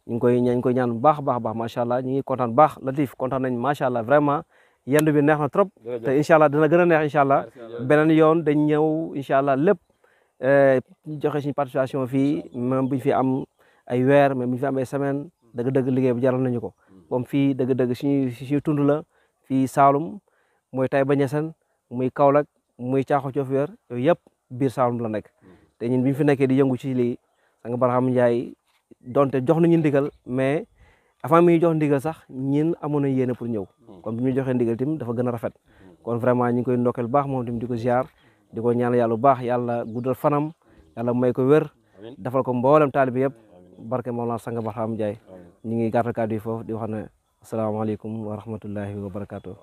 ñu ngi koy ñaan bu baax a baax macha allah ñu ngi kontaan baax Latif kontaan nañ macha allah vraiment yendu bi neex na trop te incha allah dina gën a neex incha allah beneen yoon dañ ñëw incha allah lépp joxe suñu participation fii même bu ñu fi am ay weer même bu ñu fi am ay semaine dëgg-dëgg liggéey bi jaral nañu ko comme fii dëgg-dëgg suñu tund la fii Saloum mooy Taïba Niassène muy Kaolack muy Caaxo Cofeer yooyu yëpp biir Saloum la nekk te ñun bi ñu fi nekkee di yëngu ci lii sang Barham Ndiaye donte jox nañu ndigal mais avant mi ñu jox ndigal sax ñin amoon nañu yéene pour ñëw kon bi ñu joxee ndigal tim dafa gën a rafet kon vraiment ñu ngi koy ndokkeel baax moom tim di ko ziar di ko ñaanal yàlla bu baax yàlla guddal fanam yàlla may ko wér defal ko mboolem taalibe yëpp barke Mawlana sang Barham Ndiaye ñu ngi gàttal kàddu yi foofu di wax ne asalaamaaleykum wa rahmatullahi wa barakaatu.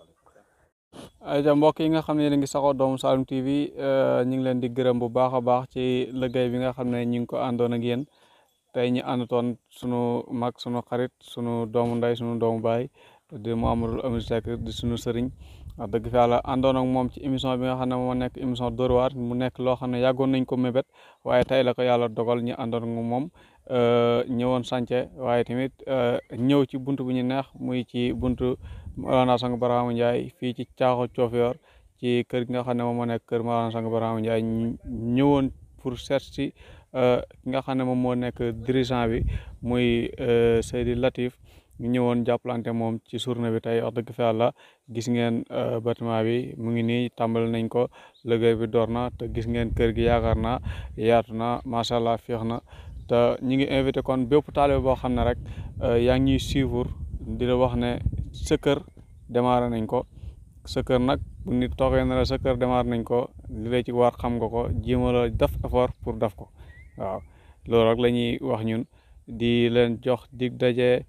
ayca mbokk yi nga xam ne yéen a ngi saxoo doomu Saloum TV ñu ngi leen di gërëm bu baax a baax ci liggéey bi nga xam ne ñu ngi ko àndoon ak yéen tey ñu àndatoon sunu mag sunu xarit sunu doomu nday sunu doomu baay di Mouhamadou Amine Seck di sunu sëriñ wax dëgg fa yàlla àndoon ak moom ci émission bi nga xam ne moo nekk émission Dóor waar mu nekk loo xam ne yàggoon nañ ko mébét waaye tey la ko yàlla dogal ñu àndoon ak moom ñëwoon sànce waaye tamit ñëw ci buntu bu ñu neex muy ci buntu Mawlana sang Barham Ndiaye fii ci Caaxo Cofeer ci kër gi nga xam ne moom moo nekk kër Mawlana sang Barham Ndiaye ñëwoon pour seet si ki nga xam ne moom moo nekk dirigeant bi muy Seydi Latif ñu ñëwoon jàppalante moom ci journée bi tey wax dëgg fa yàlla gis ngeen bâtiment bi mu ngi nii tàmbali nañ ko liggéey bi door na te gis ngeen kër gi yaakaar naa yaatu na macha allah féex na te ñu ngi invité kon bépp taalibe boo xam ne rek yaa ngi ñuy suivre di la wax ne sa kër démarré nañ ko sa kër nag bu nit toogee na la sa kër démarré nañ ko li lay ci war xam nga ko jéema la def effort pour def ko waaw loolu rek la ñuy wax ñun di leen jox dig daje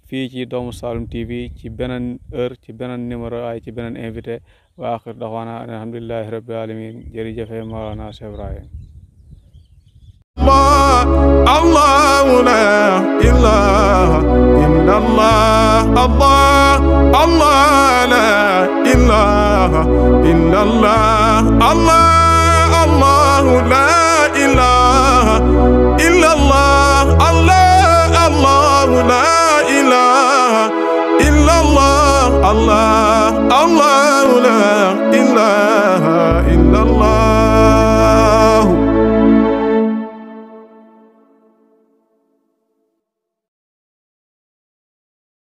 fii ci doomu Saloum TV ci beneen heure ci beneen numéro ay ci beneen invité wa axir daxwaana alhamdulillahi rabbil alamin jërëjëfe Mawlana Cheikh Ibrahim الله لا إله إلا الله الله الله لا إله إلا الله الله الله لا إله إلا الله